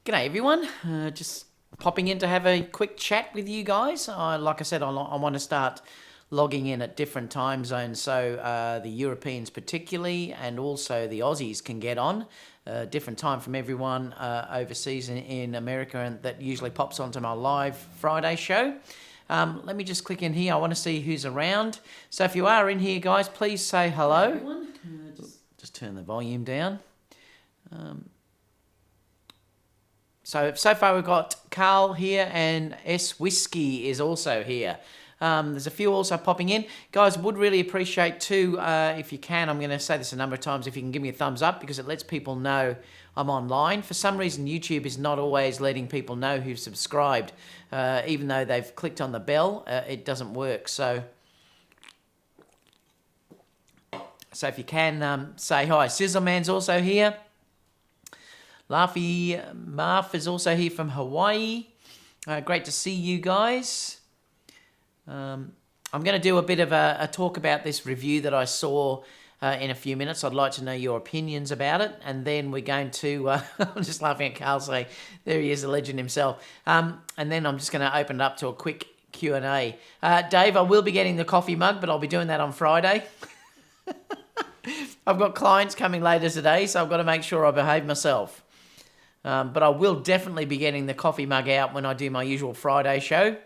G'day everyone, just popping in to have a quick chat with you guys. Like I said, I want to start logging in at different time zones so the Europeans particularly and also the Aussies can get on. Different time from everyone overseas in America, and that usually pops onto my live Friday show. Let me just click in here. I want to see who's around. So if you are in here, guys, please say hello. Hey everyone. Just turn the volume down. So far we've got Carl here, and S Whiskey is also here. There's a few also popping in. Guys, would really appreciate too, if you can, I'm going to say this a number of times, if you can give me a thumbs up, because it lets people know I'm online. For some reason, YouTube is not always letting people know who've subscribed. Even though they've clicked on the bell, it doesn't work. So if you can, say hi. Sizzleman's also here. Laughy Marf is also here from Hawaii. Great to see you guys. I'm going to do a bit of a talk about this review that I saw in a few minutes. I'd like to know your opinions about it. And then we're going to, I'm just laughing at Carl say, there he is, the legend himself. And then I'm just going to open it up to a quick Q&A. Dave, I will be getting the coffee mug, but I'll be doing that on Friday. I've got clients coming later today, so I've got to make sure I behave myself. But I will definitely be getting the coffee mug out when I do my usual Friday show.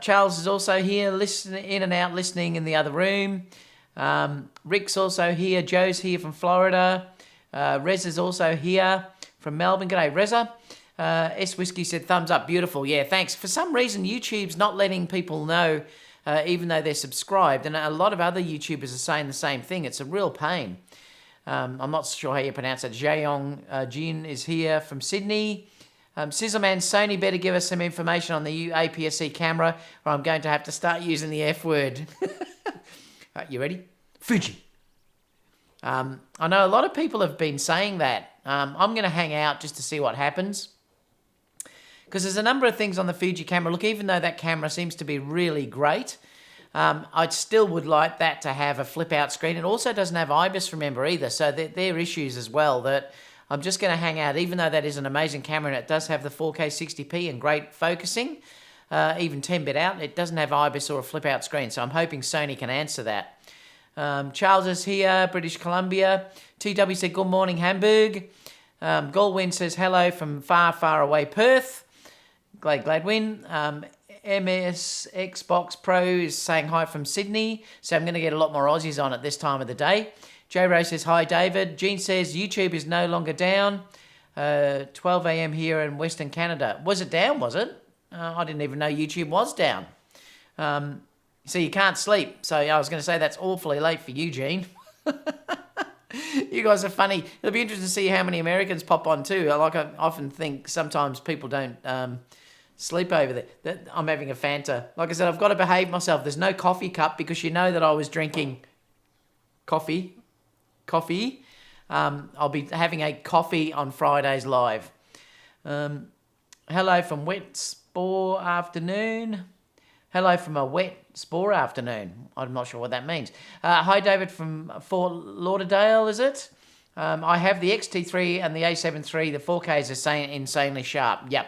Charles is also here, listening in and out, listening in the other room. Rick's also here. Joe's here from Florida. Rez is also here from Melbourne. G'day, Reza. S Whiskey said thumbs up. Beautiful. Yeah, thanks. For some reason, YouTube's not letting people know, even though they're subscribed. And a lot of other YouTubers are saying the same thing. It's a real pain. I'm not sure how you pronounce it. Jaeyong Jin is here from Sydney. Sizzleman, Sony better give us some information on the APS-C camera, or I'm going to have to start using the F word. Right, you ready? Fuji. I know a lot of people have been saying that. I'm going to hang out just to see what happens, because there's a number of things on the Fuji camera. Look, even though that camera seems to be really great, I still would like that to have a flip-out screen. It also doesn't have IBIS, remember, either. So there are issues as well that I'm just going to hang out, even though that is an amazing camera and it does have the 4K 60p and great focusing, even 10-bit out, it doesn't have IBIS or a flip-out screen. So I'm hoping Sony can answer that. Charles is here, British Columbia. TW said, good morning, Hamburg. Goldwyn says, hello from far, far away Perth. Gladwin. MS Xbox Pro is saying hi from Sydney, so I'm going to get a lot more Aussies on at this time of the day. J-Ray says, hi, David. Gene says, YouTube is no longer down. 12 a.m. here in Western Canada. Was it down, was it? I didn't even know YouTube was down. So you can't sleep. So I was going to say that's awfully late for you, Gene. You guys are funny. It'll be interesting to see how many Americans pop on too. I often think sometimes people don't sleep over there. I'm having a Fanta. Like I said, I've got to behave myself. There's no coffee cup because you know that I was drinking coffee. I'll be having a coffee on Fridays live. Hello from Wet Spore Afternoon. Hello from a Wet Spore Afternoon. I'm not sure what that means. Hi, David from Fort Lauderdale, is it? I have the XT3 and the a7iii. The 4Ks are insanely sharp. Yep.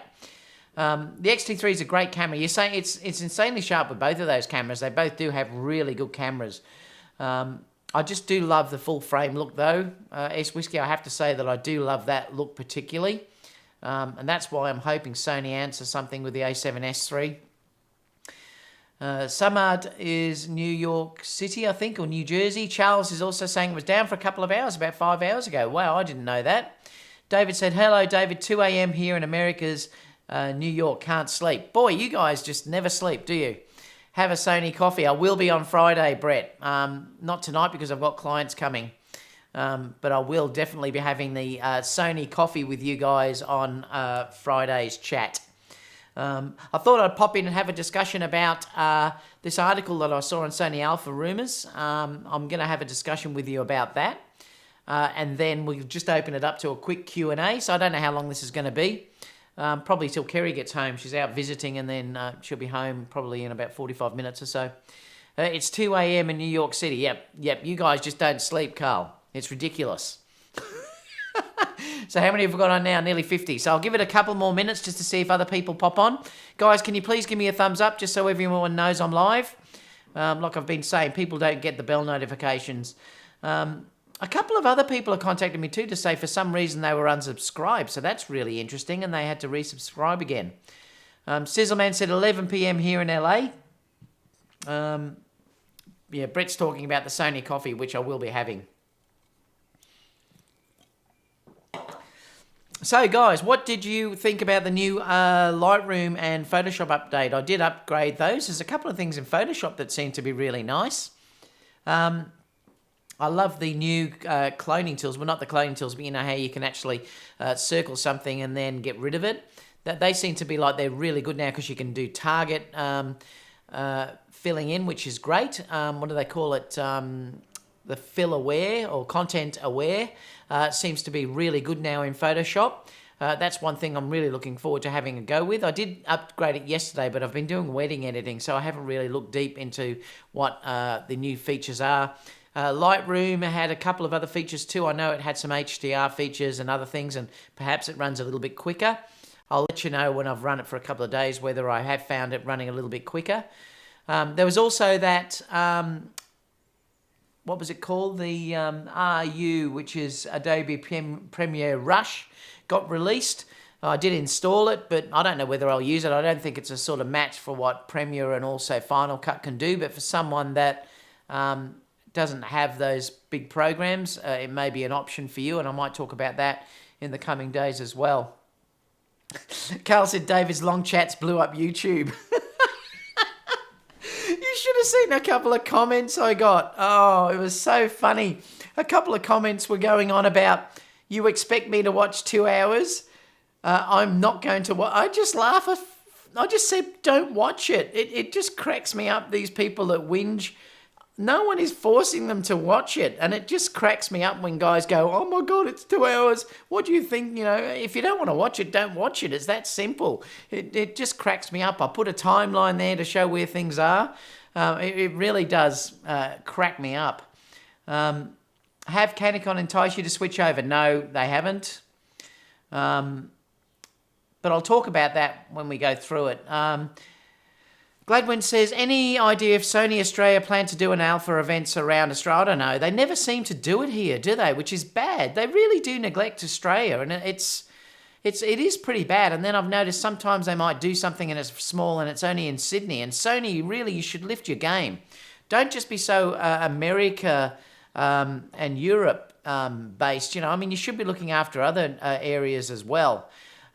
The XT3 is a great camera. You're saying it's insanely sharp with both of those cameras. They both do have really good cameras. I just do love the full frame look though. S Whiskey, I have to say that I do love that look particularly. And that's why I'm hoping Sony answers something with the a7S III. Samad is New York City, I think, or New Jersey. Charles is also saying it was down for a couple of hours, about 5 hours ago. Wow, I didn't know that. David said, hello, David, 2 a.m. here in America's New York, can't sleep. Boy, you guys just never sleep, do you? Have a Sony coffee. I will be on Friday, Brett. Not tonight because I've got clients coming. But I will definitely be having the Sony coffee with you guys on Friday's chat. I thought I'd pop in and have a discussion about this article that I saw on Sony Alpha Rumors. I'm going to have a discussion with you about that. And then we'll just open it up to a quick Q&A. So I don't know how long this is going to be. Probably till Kerry gets home. She's out visiting and then she'll be home probably in about 45 minutes or so. It's 2 a.m. in New York City. Yep. You guys just don't sleep, Carl. It's ridiculous. So how many have we got on now? Nearly 50. So I'll give it a couple more minutes just to see if other people pop on. Guys, can you please give me a thumbs up just so everyone knows I'm live? Like I've been saying, people don't get the bell notifications. A couple of other people have contacted me too to say for some reason they were unsubscribed. So that's really interesting, and they had to resubscribe again. Sizzleman said 11 p.m. here in LA. Yeah, Brett's talking about the Sony coffee, which I will be having. So, guys, what did you think about the new Lightroom and Photoshop update? I did upgrade those. There's a couple of things in Photoshop that seem to be really nice. I love the new cloning tools. Well, not the cloning tools, but you know how you can actually circle something and then get rid of it. That they seem to be like they're really good now because you can do target filling in, which is great. What do they call it? The fill aware or content aware seems to be really good now in Photoshop. That's one thing I'm really looking forward to having a go with. I did upgrade it yesterday, but I've been doing wedding editing, so I haven't really looked deep into what the new features are. Lightroom had a couple of other features too. I know it had some HDR features and other things, and perhaps it runs a little bit quicker. I'll let you know when I've run it for a couple of days whether I have found it running a little bit quicker. There was also that, what was it called? The RU, which is Adobe Premiere Rush, got released. I did install it, but I don't know whether I'll use it. I don't think it's a sort of match for what Premiere and also Final Cut can do, but for someone that doesn't have those big programs, it may be an option for you, and I might talk about that in the coming days as well. Carl said David's long chats blew up YouTube. You should have seen a couple of comments I got. Oh, it was so funny. A couple of comments were going on about, you expect me to watch 2 hours? I'm not going to watch. I just laugh. I just said, don't watch it. It just cracks me up, these people that whinge. No one is forcing them to watch it. And it just cracks me up when guys go, oh my God, it's 2 hours. What do you think? You know, if you don't want to watch it, don't watch it. It's that simple. It just cracks me up. I put a timeline there to show where things are. It really does crack me up. Have Canon entice you to switch over? No, they haven't. But I'll talk about that when we go through it. Gladwin says, any idea if Sony Australia plan to do an alpha events around Australia? I don't know. They never seem to do it here, do they? Which is bad. They really do neglect Australia, and it is pretty bad. And then I've noticed sometimes they might do something and it's small and it's only in Sydney. And Sony, really, you should lift your game. Don't just be so America and Europe based. You know, I mean, you should be looking after other areas as well.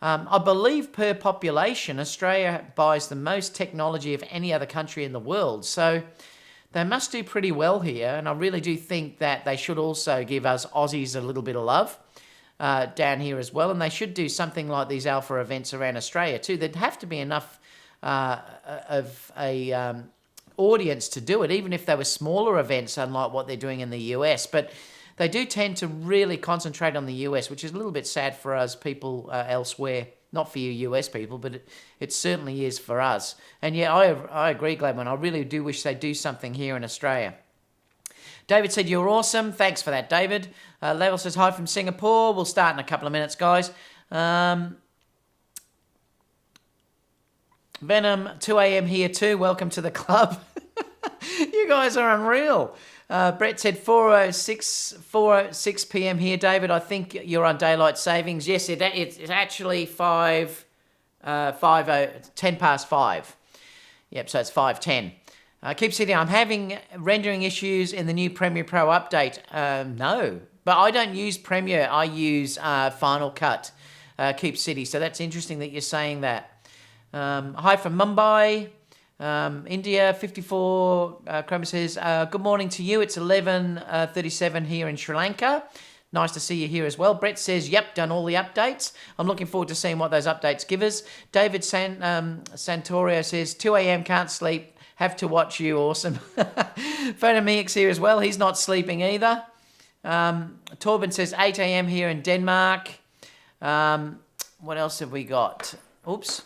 I believe per population, Australia buys the most technology of any other country in the world. So they must do pretty well here. And I really do think that they should also give us Aussies a little bit of love down here as well. And they should do something like these alpha events around Australia too. There'd have to be enough of a audience to do it, even if they were smaller events, unlike what they're doing in the US. But they do tend to really concentrate on the US, which is a little bit sad for us people elsewhere. Not for you US people, but it certainly is for us. And yeah, I agree, Gladwin. I really do wish they'd do something here in Australia. David said, you're awesome. Thanks for that, David. Level says, hi from Singapore. We'll start in a couple of minutes, guys. Venom, 2 a.m. here too. Welcome to the club. You guys are unreal. Brett said 4:06 p.m. here, David. I think you're on daylight savings. Yes, it's actually 10 past 5. Yep, so it's 5:10. Keep sitting. I'm having rendering issues in the new Premiere Pro update. No, but I don't use Premiere. I use Final Cut. Keep City. So that's interesting that you're saying that. Hi from Mumbai. India 54 Chroma says, good morning to you. It's 11:37 here in Sri Lanka. Nice to see you here as well. Brett says, yep, done all the updates. I'm looking forward to seeing what those updates give us. David Santorio says, 2 a.m. can't sleep. Have to watch you. Awesome. Photomix here as well. He's not sleeping either. Torben says 8 a.m. here in Denmark. What else have we got? Oops.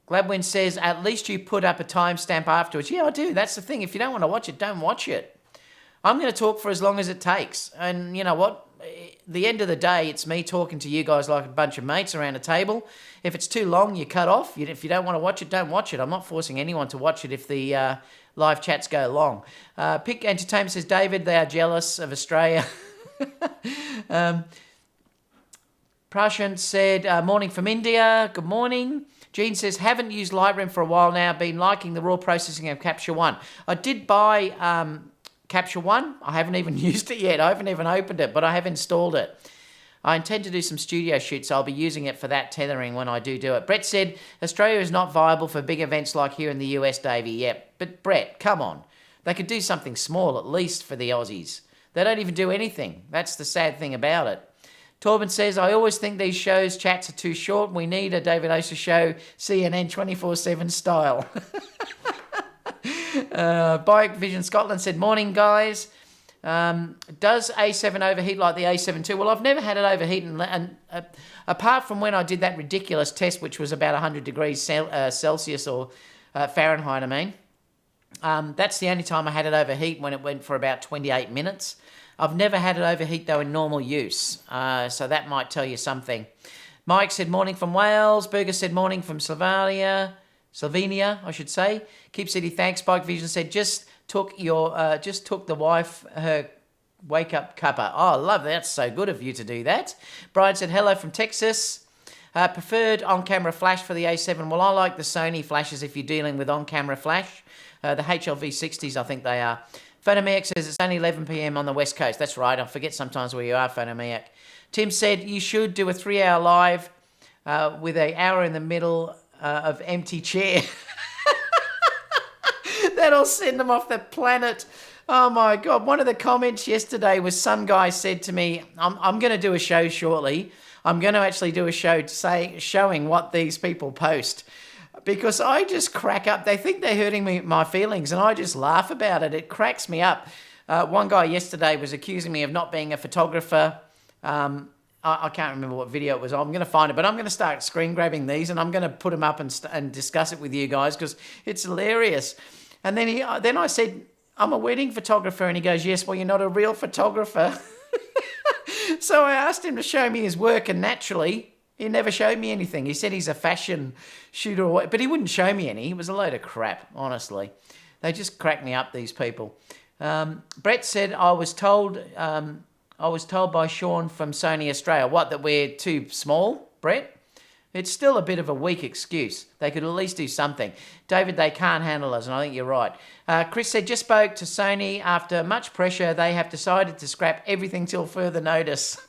Gladwin says, at least you put up a timestamp afterwards. Yeah, I do. That's the thing. If you don't want to watch it, don't watch it. I'm going to talk for as long as it takes. And you know what? the end of the day, it's me talking to you guys like a bunch of mates around a table. If it's too long, you cut off. If you don't want to watch it, don't watch it. I'm not forcing anyone to watch it if the live chats go long. Pick Entertainment says, David, they are jealous of Australia. Prashant said, morning from India. Good morning. Jean says, haven't used Lightroom for a while now. Been liking the raw processing of Capture One. I did buy Capture One. I haven't even used it yet. I haven't even opened it, but I have installed it. I intend to do some studio shoots, so I'll be using it for that tethering when I do it. Brett said, Australia is not viable for big events like here in the US, Davey. Yep, but Brett, come on. They could do something small at least for the Aussies. They don't even do anything. That's the sad thing about it. Torben says, I always think these shows, chats are too short. We need a David Oastler show, CNN 24/7 style. Bike Vision Scotland said, morning, guys. Does A7 overheat like the A7 II? Well, I've never had it overheat, and apart from when I did that ridiculous test, which was about 100 degrees Celsius or Fahrenheit, I mean. That's the only time I had it overheat, when it went for about 28 minutes. I've never had it overheat, though, in normal use, so that might tell you something. Mike said, morning from Wales. Burger said, morning from Slovenia, I should say. Keep City, thanks. Bike Vision said, just took the wife her wake-up cuppa. Oh, I love that. That's so good of you to do that. Brian said, hello from Texas. Preferred on-camera flash for the A7. Well, I like the Sony flashes if you're dealing with on-camera flash. The HLV60s, I think they are. Photomiac says it's only 11 p.m. on the West Coast. That's right. I forget sometimes where you are, Photomiac. Tim said you should do a 3-hour live with an hour in the middle of empty chair. That'll send them off the planet. Oh, my God. One of the comments yesterday was some guy said to me, I'm going to do a show shortly. I'm going to actually do a show showing what these people post. Because I just crack up. They think they're hurting my feelings, and I just laugh about it. It cracks me up. One guy yesterday was accusing me of not being a photographer. I can't remember what video it was. I'm going to find it, but I'm going to start screen grabbing these, and I'm going to put them up and discuss it with you guys because it's hilarious. And then I said, I'm a wedding photographer, and he goes, yes, well, you're not a real photographer. So I asked him to show me his work, and naturally, he never showed me anything. He said he's a fashion shooter, but he wouldn't show me any. He was a load of crap, honestly. They just crack me up, these people. Brett said, I was told by Sean from Sony Australia, what, that we're too small, Brett? It's still a bit of a weak excuse. They could at least do something. David, they can't handle us, and I think you're right. Chris said, just spoke to Sony. After much pressure, they have decided to scrap everything till further notice.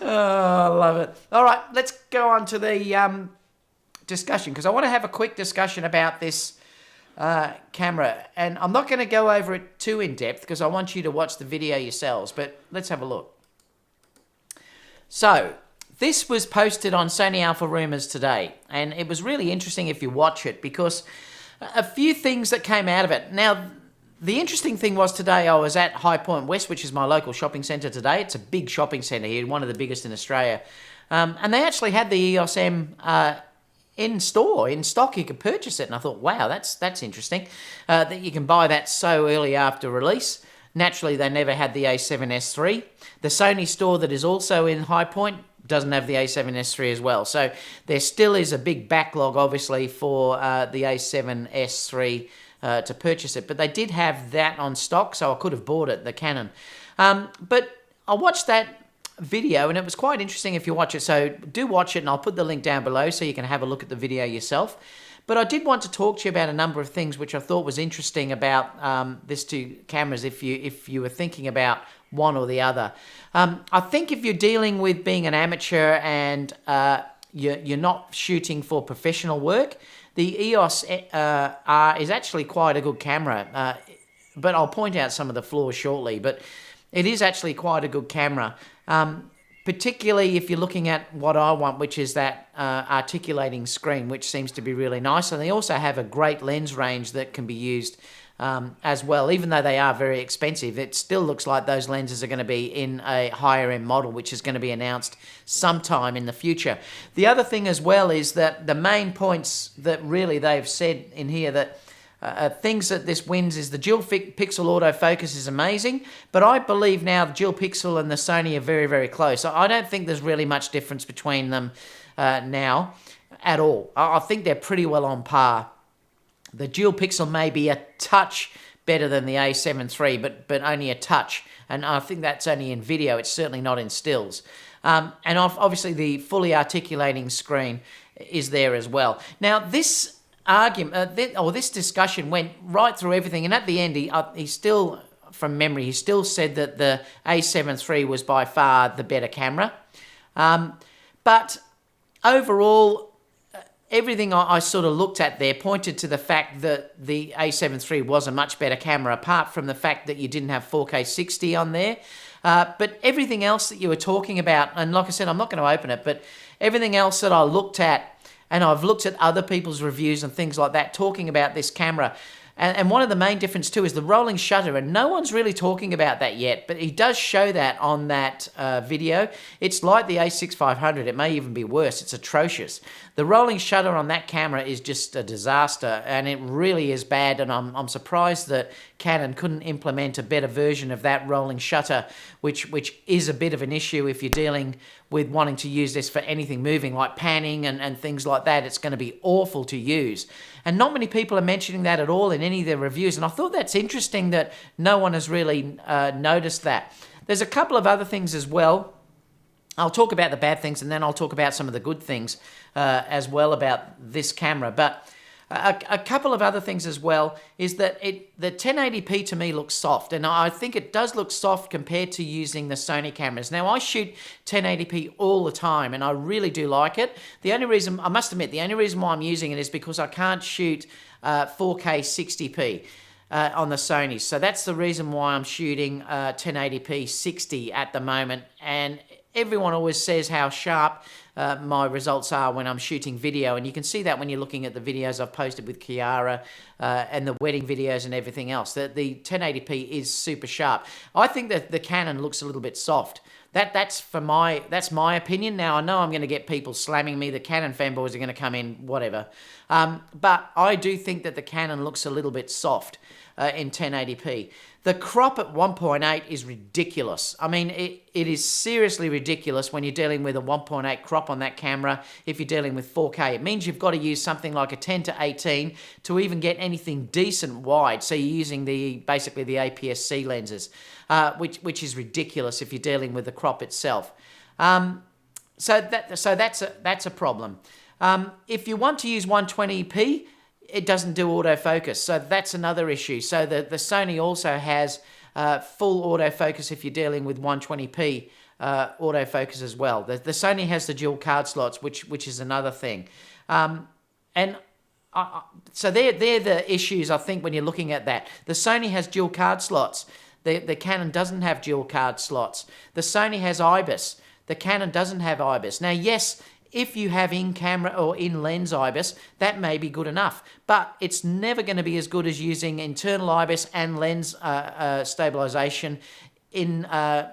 Oh, I love it. All right, let's go on to the discussion, because I want to have a quick discussion about this camera. And I'm not going to go over it too in depth because I want you to watch the video yourselves, but let's have a look. So, this was posted on Sony Alpha Rumors today, and it was really interesting if you watch it because a few things that came out of it. Now, the interesting thing was today I was at High Point West, which is my local shopping centre today. It's a big shopping centre here, one of the biggest in Australia. And they actually had the EOS M in stock. You could purchase it. And I thought, wow, that's interesting that you can buy that so early after release. Naturally, they never had the A7S III. The Sony store that is also in High Point doesn't have the A7S III as well. So there still is a big backlog, obviously, for the A7S III to purchase it. But they did have that on stock, so I could have bought it, the Canon. But I watched that video, and it was quite interesting if you watch it. So do watch it, and I'll put the link down below so you can have a look at the video yourself. But I did want to talk to you about a number of things which I thought was interesting about these two cameras if you were thinking about one or the other. I think if you're dealing with being an amateur and you're not shooting for professional work, the EOS R is actually quite a good camera. But I'll point out some of the flaws shortly. But it is actually quite a good camera. Particularly if you're looking at what I want, which is that articulating screen, which seems to be really nice. And they also have a great lens range that can be used as well. Even though they are very expensive, it still looks like those lenses are going to be in a higher end model, which is going to be announced sometime in the future. The other thing as well is that the main points that really they've said in here that things that this wins is the dual pixel autofocus is amazing, but I believe now the dual pixel and the Sony are very, very close. I don't think there's really much difference between them now at all. I think they're pretty well on par. The dual pixel may be a touch better than the a7 III, but only a touch, and I think that's only in video. It's certainly not in stills. And obviously the fully articulating screen is there as well. Now this argument, this discussion went right through everything, and at the end he still, from memory, he still said that the a7 III was by far the better camera. But overall, everything I sort of looked at there pointed to the fact that the a7 III was a much better camera, apart from the fact that you didn't have 4K 60 on there. But everything else that you were talking about, and like I said, I'm not going to open it, but everything else that I looked at, and I've looked at other people's reviews and things like that, talking about this camera. And one of the main difference too is the rolling shutter, and no one's really talking about that yet, but he does show that on that video. It's like the a6500, it may even be worse, it's atrocious. The rolling shutter on that camera is just a disaster, and it really is bad, and I'm surprised that Canon couldn't implement a better version of that rolling shutter, which is a bit of an issue if you're dealing with wanting to use this for anything moving, like panning and things like that. It's going to be awful to use. And not many people are mentioning that at all in any of their reviews, and I thought that's interesting that no one has really noticed that. There's a couple of other things as well. I'll talk about the bad things, and then I'll talk about some of the good things as well about this camera. But a couple of other things as well is that the 1080p to me looks soft, and I think it does look soft compared to using the Sony cameras. Now, I shoot 1080p all the time, and I really do like it. The only reason, I must admit, the only reason why I'm using it is because I can't shoot 4K 60p on the Sony. So that's the reason why I'm shooting 1080p 60 at the moment, and everyone always says how sharp my results are when I'm shooting video, and you can see that when you're looking at the videos I've posted with Kiara and the wedding videos and everything else. The 1080p is super sharp. I think that the Canon looks a little bit soft. That's my opinion. Now, I know I'm going to get people slamming me. The Canon fanboys are going to come in, whatever. But I do think that the Canon looks a little bit soft in 1080p. The crop at 1.8 is ridiculous. I mean, it is seriously ridiculous when you're dealing with a 1.8 crop on that camera if you're dealing with 4K. It means you've got to use something like a 10 to 18 to even get anything decent wide. So you're using basically the APS-C lenses, which is ridiculous if you're dealing with the crop itself. So that's a problem. If you want to use 120p, it doesn't do autofocus, so that's another issue. So the Sony also has full autofocus if you're dealing with 120p autofocus as well. The Sony has the dual card slots, which is another thing. So they're the issues, I think, when you're looking at that. The Sony has dual card slots. The Canon doesn't have dual card slots. The Sony has IBIS. The Canon doesn't have IBIS. Now, yes, if you have in-camera or in-lens IBIS, that may be good enough, but it's never going to be as good as using internal IBIS and lens stabilization in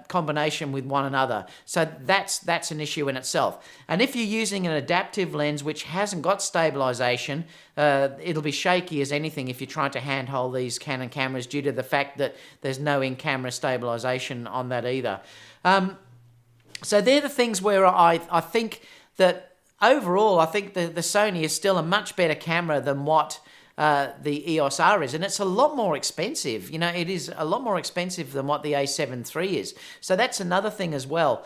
combination with one another. So that's an issue in itself. And if you're using an adaptive lens which hasn't got stabilization, it'll be shaky as anything if you're trying to handhold these Canon cameras due to the fact that there's no in-camera stabilization on that either. So they're the things where I think that overall, I think the Sony is still a much better camera than what the EOS R is, and it's a lot more expensive. You know, it is a lot more expensive than what the a7 III is. So that's another thing as well.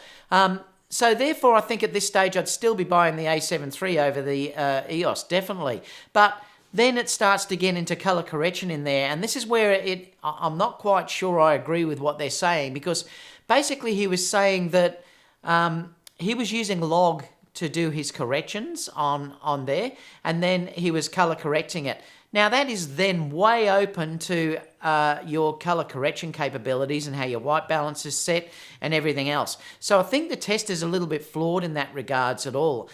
So therefore, I think at this stage, I'd still be buying the a7 III over the EOS, definitely. But then it starts to get into color correction in there, and this is where I'm not quite sure I agree with what they're saying, because basically he was saying that he was using log to do his corrections on there, and then he was color correcting it. Now that is then way open to your color correction capabilities and how your white balance is set and everything else. So I think the test is a little bit flawed in that regards at all.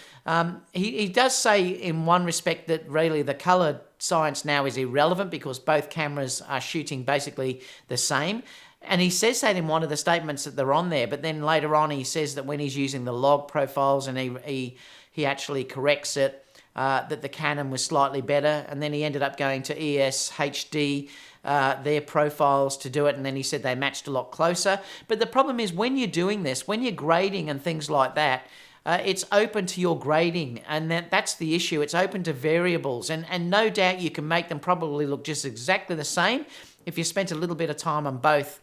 He does say in one respect that really the color science now is irrelevant because both cameras are shooting basically the same. And he says that in one of the statements that they're on there, but then later on he says that when he's using the log profiles and he actually corrects it, that the Canon was slightly better, and then he ended up going to EOS HD, their profiles to do it, and then he said they matched a lot closer. But the problem is when you're doing this, when you're grading and things like that, it's open to your grading, and that's the issue. It's open to variables, and no doubt you can make them probably look just exactly the same if you spent a little bit of time on both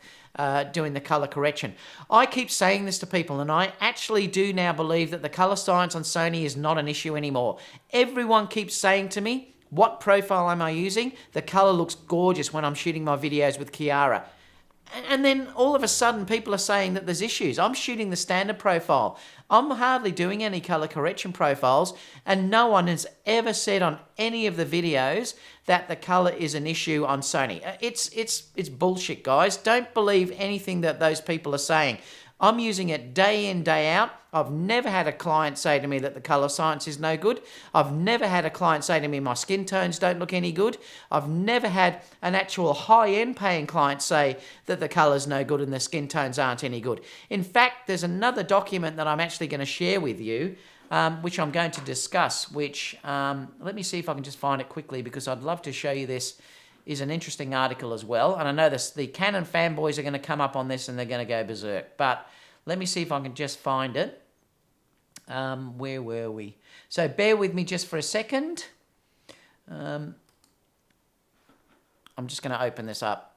doing the color correction. I keep saying this to people, and I actually do now believe that the color science on Sony is not an issue anymore. Everyone keeps saying to me, what profile am I using? The color looks gorgeous when I'm shooting my videos with Kiara. And then all of a sudden people are saying that there's issues. I'm shooting the standard profile. I'm hardly doing any color correction profiles, and no one has ever said on any of the videos that the color is an issue on Sony. It's bullshit, guys. Don't believe anything that those people are saying. I'm using it day in, day out. I've never had a client say to me that the color science is no good. I've never had a client say to me my skin tones don't look any good. I've never had an actual high-end paying client say that the color's no good and the skin tones aren't any good. In fact, there's another document that I'm actually going to share with you, which I'm going to discuss, which, let me see if I can just find it quickly, because I'd love to show you this. Is an interesting article as well. And I know the Canon fanboys are going to come up on this and they're going to go berserk. But let me see if I can just find it. Where were we? So bear with me just for a second. I'm just going to open this up.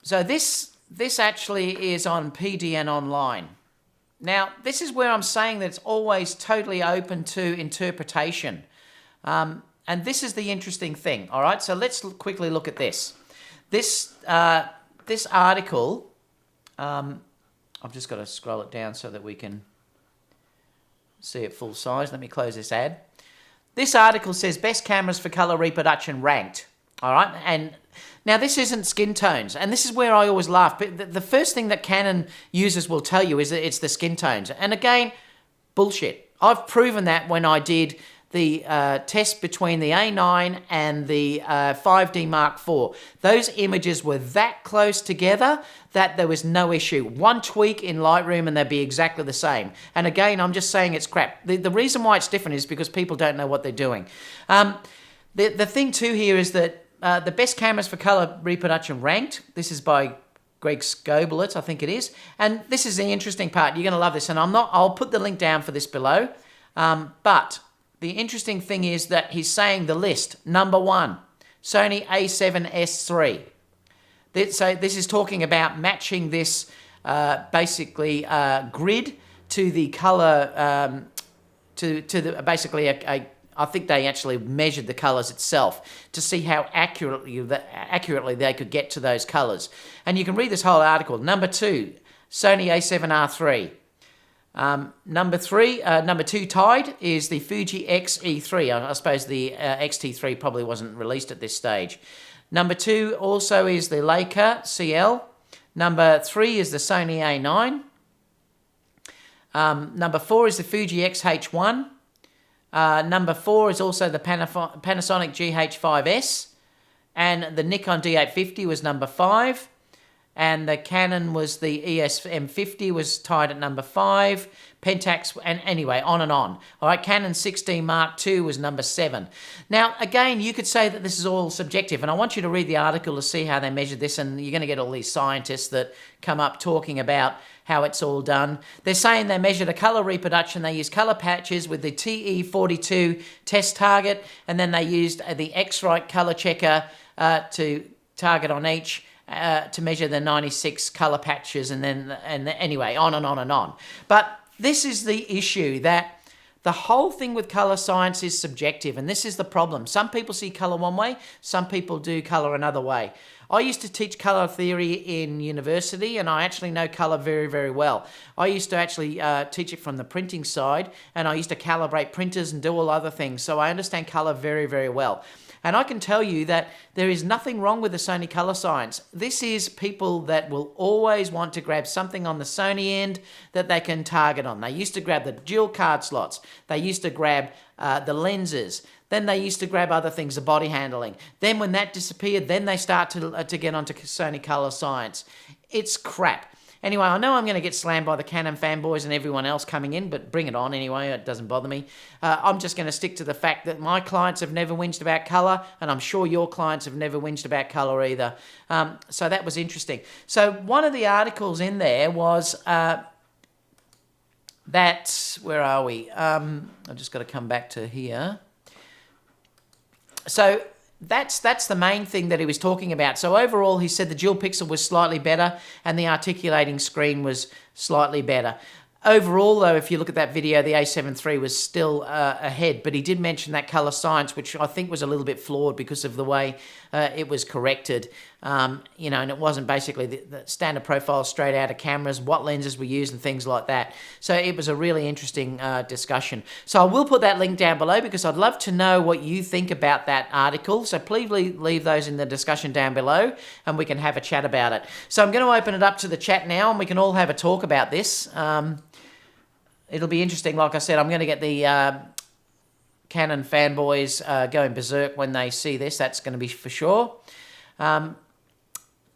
So this actually is on PDN Online. Now, this is where I'm saying that it's always totally open to interpretation. And this is the interesting thing, all right? So let's quickly look at this. This article, I've just got to scroll it down so that we can see it full size. Let me close this ad. This article says best cameras for color reproduction ranked, all right? And now this isn't skin tones, and this is where I always laugh. But the first thing that Canon users will tell you is that it's the skin tones. And again, bullshit. I've proven that when I did the test between the A9 and the 5D Mark IV. Those images were that close together that there was no issue. One tweak in Lightroom and they'd be exactly the same. And again, I'm just saying it's crap. The reason why it's different is because people don't know what they're doing. The thing too here is that the best cameras for color reproduction ranked. This is by Greg Skobelitz, I think it is. And this is the interesting part. You're going to love this. And I'll put the link down for this below. But the interesting thing is that he's saying the list. Number 1, Sony a7iii. So this is talking about matching this basically grid to the color, to the basically I think they actually measured the colors itself to see how accurately they could get to those colors. And you can read this whole article. Number 2, Sony a7R III. Number 2 tied is the Fuji X-E3. I suppose the X-T3 probably wasn't released at this stage. Number 2 also is the Leica CL. Number 3 is the Sony A9. Number 4 is the Fuji X-H1. Number 4 is also the Panasonic GH5S. And the Nikon D850 was number 5. And the Canon was the EOS M50 was tied at number 5. Pentax, and anyway, on and on. All right, Canon 16 Mark II was number 7. Now, again, you could say that this is all subjective, and I want you to read the article to see how they measured this, and you're going to get all these scientists that come up talking about how it's all done. They're saying they measured a color reproduction. They used color patches with the TE42 test target, and then they used the X-Rite color checker to target on each. To measure the 96 color patches, and anyway, on and on and on. But this is the issue, that the whole thing with color science is subjective, and this is the problem. Some people see color one way, some people do color another way. I used to teach color theory in university, and I actually know color very, very well. I used to actually teach it from the printing side, and I used to calibrate printers and do all other things, so I understand color very, very well. And I can tell you that there is nothing wrong with the Sony color science. This is people that will always want to grab something on the Sony end that they can target on. They used to grab the dual card slots. They used to grab the lenses. Then they used to grab other things, the body handling. Then when that disappeared, then they start to get onto Sony color science. It's crap. Anyway, I know I'm going to get slammed by the Canon fanboys and everyone else coming in, but bring it on anyway. It doesn't bother me. I'm just going to stick to the fact that my clients have never whinged about colour, and I'm sure your clients have never whinged about colour either. So that was interesting. So one of the articles in there was that, where are we? I've just got to come back to here. So that's the main thing that he was talking about. So overall, he said the dual pixel was slightly better and the articulating screen was slightly better. Overall, though, if you look at that video, the a7 III was still ahead, but he did mention that color science, which I think was a little bit flawed because of the way it was corrected. And it wasn't basically the standard profile straight out of cameras, what lenses we use and things like that. So it was a really interesting discussion. So I will put that link down below because I'd love to know what you think about that article. So please leave those in the discussion down below and we can have a chat about it. So I'm going to open it up to the chat now and we can all have a talk about this. It'll be interesting. Like I said, I'm going to get the Canon fanboys going berserk when they see this. That's going to be for sure.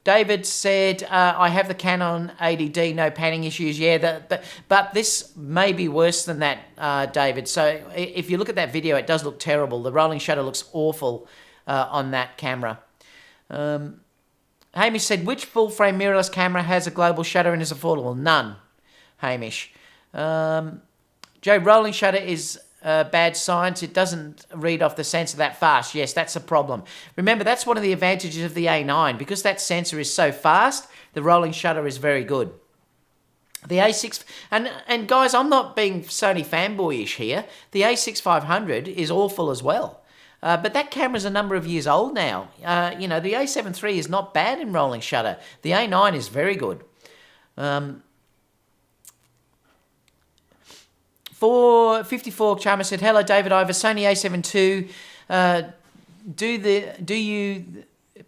David said, I have the Canon 80D, no panning issues. Yeah, but this may be worse than that, David. So if you look at that video, it does look terrible. The rolling shutter looks awful on that camera. Hamish said, which full-frame mirrorless camera has a global shutter and is affordable? None, Hamish. Joe, rolling shutter is bad science. It doesn't read off the sensor that fast. Yes, that's a problem. Remember, that's one of the advantages of the A9. Because that sensor is so fast, the rolling shutter is very good. The A6, and guys, I'm not being Sony fanboyish here. The A6500 is awful as well. But that camera's a number of years old now. The a7 III is not bad in rolling shutter. The A9 is very good. 454 Charmer said, hello David, I have a Sony a7 II.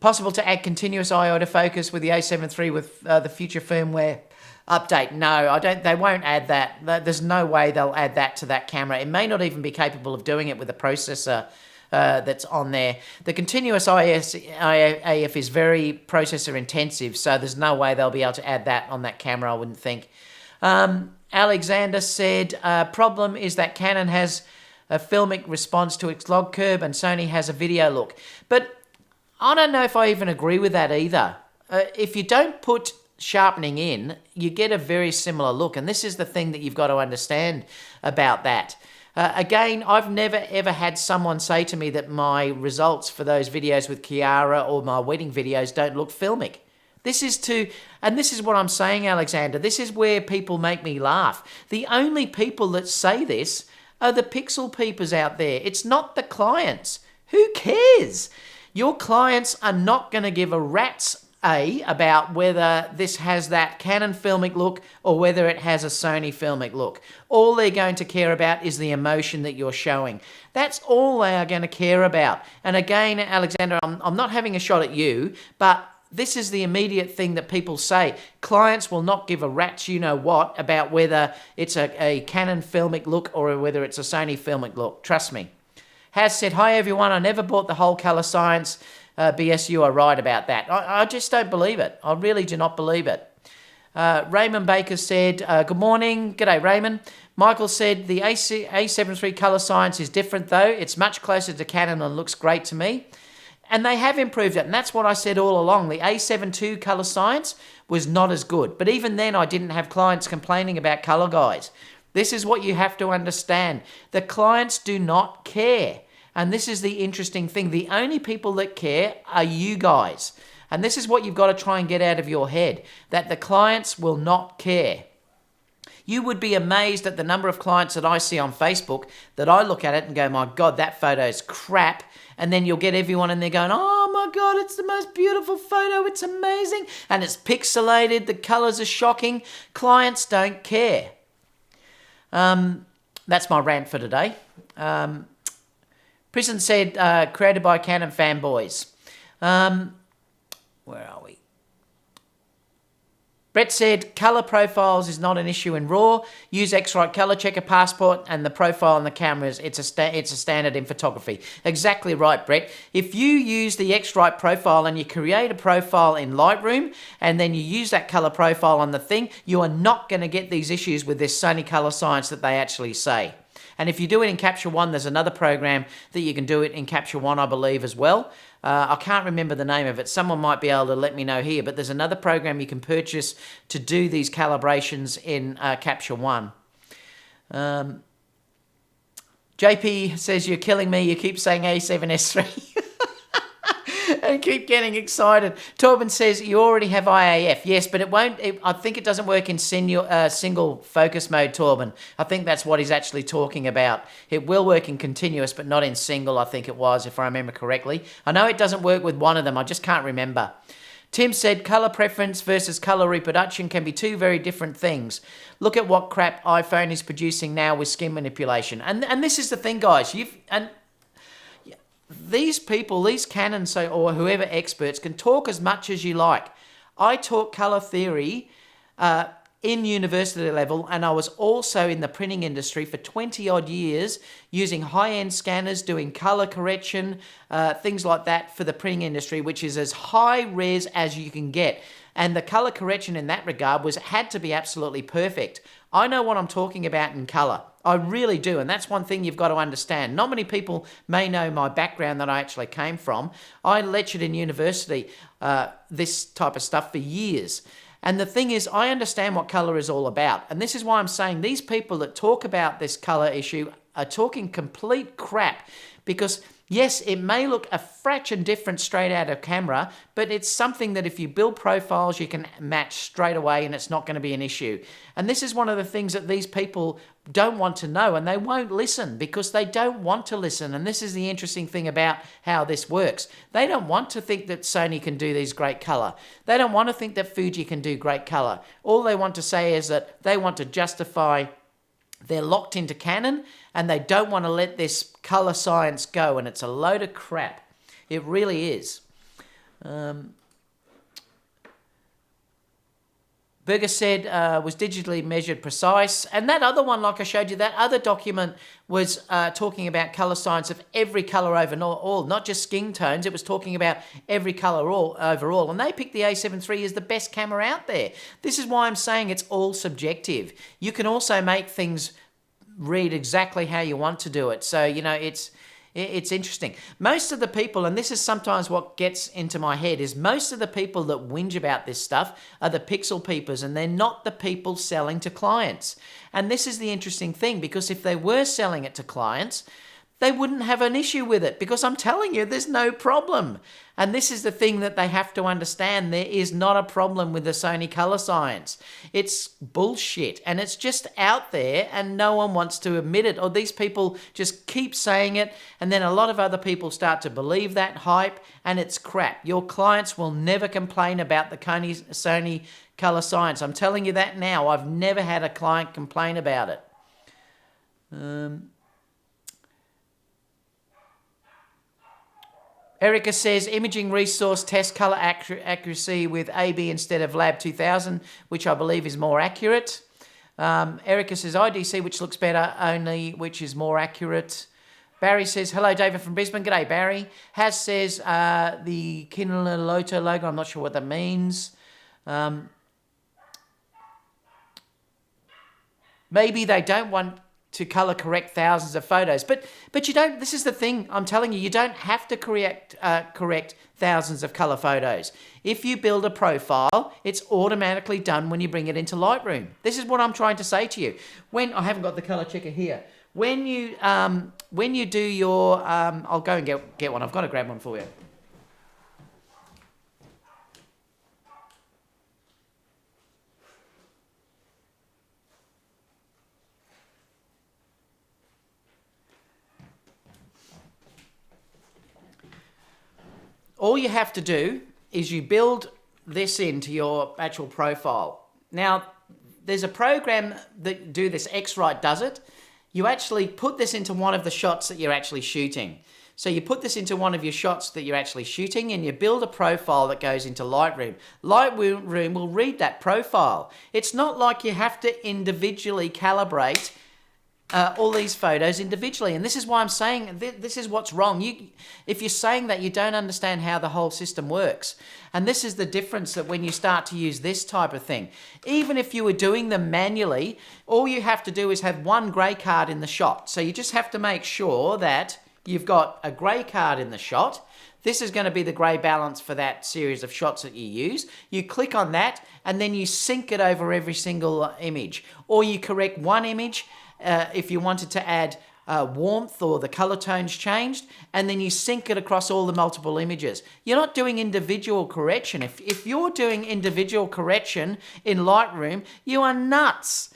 Possible to add continuous eye autofocus with the a7 III with the future firmware update? No, I don't. They won't add that. There's no way they'll add that to that camera. It may not even be capable of doing it with the processor that's on there. The continuous AF is very processor intensive, so there's no way they'll be able to add that on that camera, I wouldn't think. Alexander said, problem is that Canon has a filmic response to its log curve and Sony has a video look. But I don't know if I even agree with that either. If you don't put sharpening in, you get a very similar look. And this is the thing that you've got to understand about that. Again, I've never ever had someone say to me that my results for those videos with Kiara or my wedding videos don't look filmic. This is what I'm saying, Alexander. This is where people make me laugh. The only people that say this are the pixel peepers out there. It's not the clients. Who cares? Your clients are not going to give a rat's about whether this has that Canon filmic look or whether it has a Sony filmic look. All they're going to care about is the emotion that you're showing. That's all they are going to care about. And again, Alexander, I'm not having a shot at you, but this is the immediate thing that people say. Clients will not give a rat's you-know-what about whether it's a Canon filmic look or whether it's a Sony filmic look. Trust me. Has said, hi everyone, I never bought the whole colour science. BS, you are right about that. I just don't believe it. I really do not believe it. Raymond Baker said, good morning. G'day, Raymond. Michael said, the a7 III colour science is different though. It's much closer to Canon and looks great to me. And they have improved it, and that's what I said all along. The a7 II colour science was not as good. But even then, I didn't have clients complaining about colour guys. This is what you have to understand. The clients do not care. And this is the interesting thing. The only people that care are you guys. And this is what you've got to try and get out of your head, that the clients will not care. You would be amazed at the number of clients that I see on Facebook that I look at it and go, my God, that photo's crap. And then you'll get everyone in there going, oh my God, it's the most beautiful photo. It's amazing. And it's pixelated. The colors are shocking. Clients don't care. That's my rant for today. Prison said, created by Canon fanboys. Where are we? Brett said, color profiles is not an issue in RAW. Use X-Rite Color Checker Passport and the profile on the cameras. It's a standard in photography. Exactly right, Brett. If you use the X-Rite profile and you create a profile in Lightroom and then you use that color profile on the thing, you are not going to get these issues with this Sony Color Science that they actually say. And if you do it in Capture One, there's another program that you can do it in Capture One, I believe, as well. I can't remember the name of it. Someone might be able to let me know here, but there's another program you can purchase to do these calibrations in Capture One. JP says, you're killing me. You keep saying A7S3. And keep getting excited. Torben says, you already have IAF. Yes, but it won't. I think it doesn't work in single focus mode, Torben. I think that's what he's actually talking about. It will work in continuous, but not in single, I think it was, if I remember correctly. I know it doesn't work with one of them. I just can't remember. Tim said, color preference versus color reproduction can be two very different things. Look at what crap iPhone is producing now with skin manipulation. And this is the thing, guys. These people, these Canon or whoever experts can talk as much as you like. I taught color theory in university level, and I was also in the printing industry for 20 odd years using high-end scanners, doing color correction, things like that for the printing industry, which is as high res as you can get. And the color correction in that regard had to be absolutely perfect. I know what I'm talking about in color. I really do, and that's one thing you've got to understand. Not many people may know my background that I actually came from. I lectured in university this type of stuff for years. And the thing is, I understand what colour is all about. And this is why I'm saying these people that talk about this colour issue are talking complete crap. Because yes, it may look a fraction different straight out of camera, but it's something that if you build profiles, you can match straight away and it's not going to be an issue. And this is one of the things that these people don't want to know, and they won't listen because they don't want to listen. And this is the interesting thing about how this works. They don't want to think that Sony can do these great color. They don't want to think that Fuji can do great color. All they want to say is that they want to justify they're locked into Canon and they don't want to let this color science go, and it's a load of crap. It really is. Berger said was digitally measured precise. And that other one, like I showed you, that other document was talking about color science of every color overall, not just skin tones. It was talking about every color overall. And they picked the a7 III as the best camera out there. This is why I'm saying it's all subjective. You can also make things read exactly how you want to do it. So, you know, it's interesting. Most of the people, and this is sometimes what gets into my head, is most of the people that whinge about this stuff are the pixel peepers, and they're not the people selling to clients. And this is the interesting thing, because if they were selling it to clients, they wouldn't have an issue with it, because I'm telling you, there's no problem. And this is the thing that they have to understand. There is not a problem with the Sony color science. It's bullshit, and it's just out there, and no one wants to admit it, or these people just keep saying it, and then a lot of other people start to believe that hype, and it's crap. Your clients will never complain about the Sony color science. I'm telling you that now. I've never had a client complain about it. Erica says, imaging resource test color accuracy with AB instead of Lab 2000, which I believe is more accurate. Erica says, IDC, which looks better, only which is more accurate. Barry says, hello, David from Brisbane. G'day, Barry. Has says, the Kinloto logo, I'm not sure what that means. Maybe they don't want to color correct thousands of photos, but you don't. This is the thing I'm telling you. You don't have to correct thousands of color photos. If you build a profile, it's automatically done when you bring it into Lightroom. This is what I'm trying to say to you. When I haven't got the color checker here, when you do your, I'll go and get one. I've got to grab one for you. All you have to do is you build this into your actual profile. Now, there's a program that do this, X-Rite does it. You actually put this into one of the shots that you're actually shooting. So you put this into one of your shots that you're actually shooting, and you build a profile that goes into Lightroom. Lightroom will read that profile. It's not like you have to individually calibrate all these photos individually. And this is why I'm saying this is what's wrong. If you're saying that, you don't understand how the whole system works. And this is the difference, that when you start to use this type of thing, even if you were doing them manually, all you have to do is have one grey card in the shot. So you just have to make sure that you've got a grey card in the shot. This is going to be the grey balance for that series of shots that you use. You click on that, and then you sync it over every single image. Or you correct one image if you wanted to add warmth or the color tones changed, and then you sync it across all the multiple images. You're not doing individual correction. If you're doing individual correction in Lightroom, you are nuts.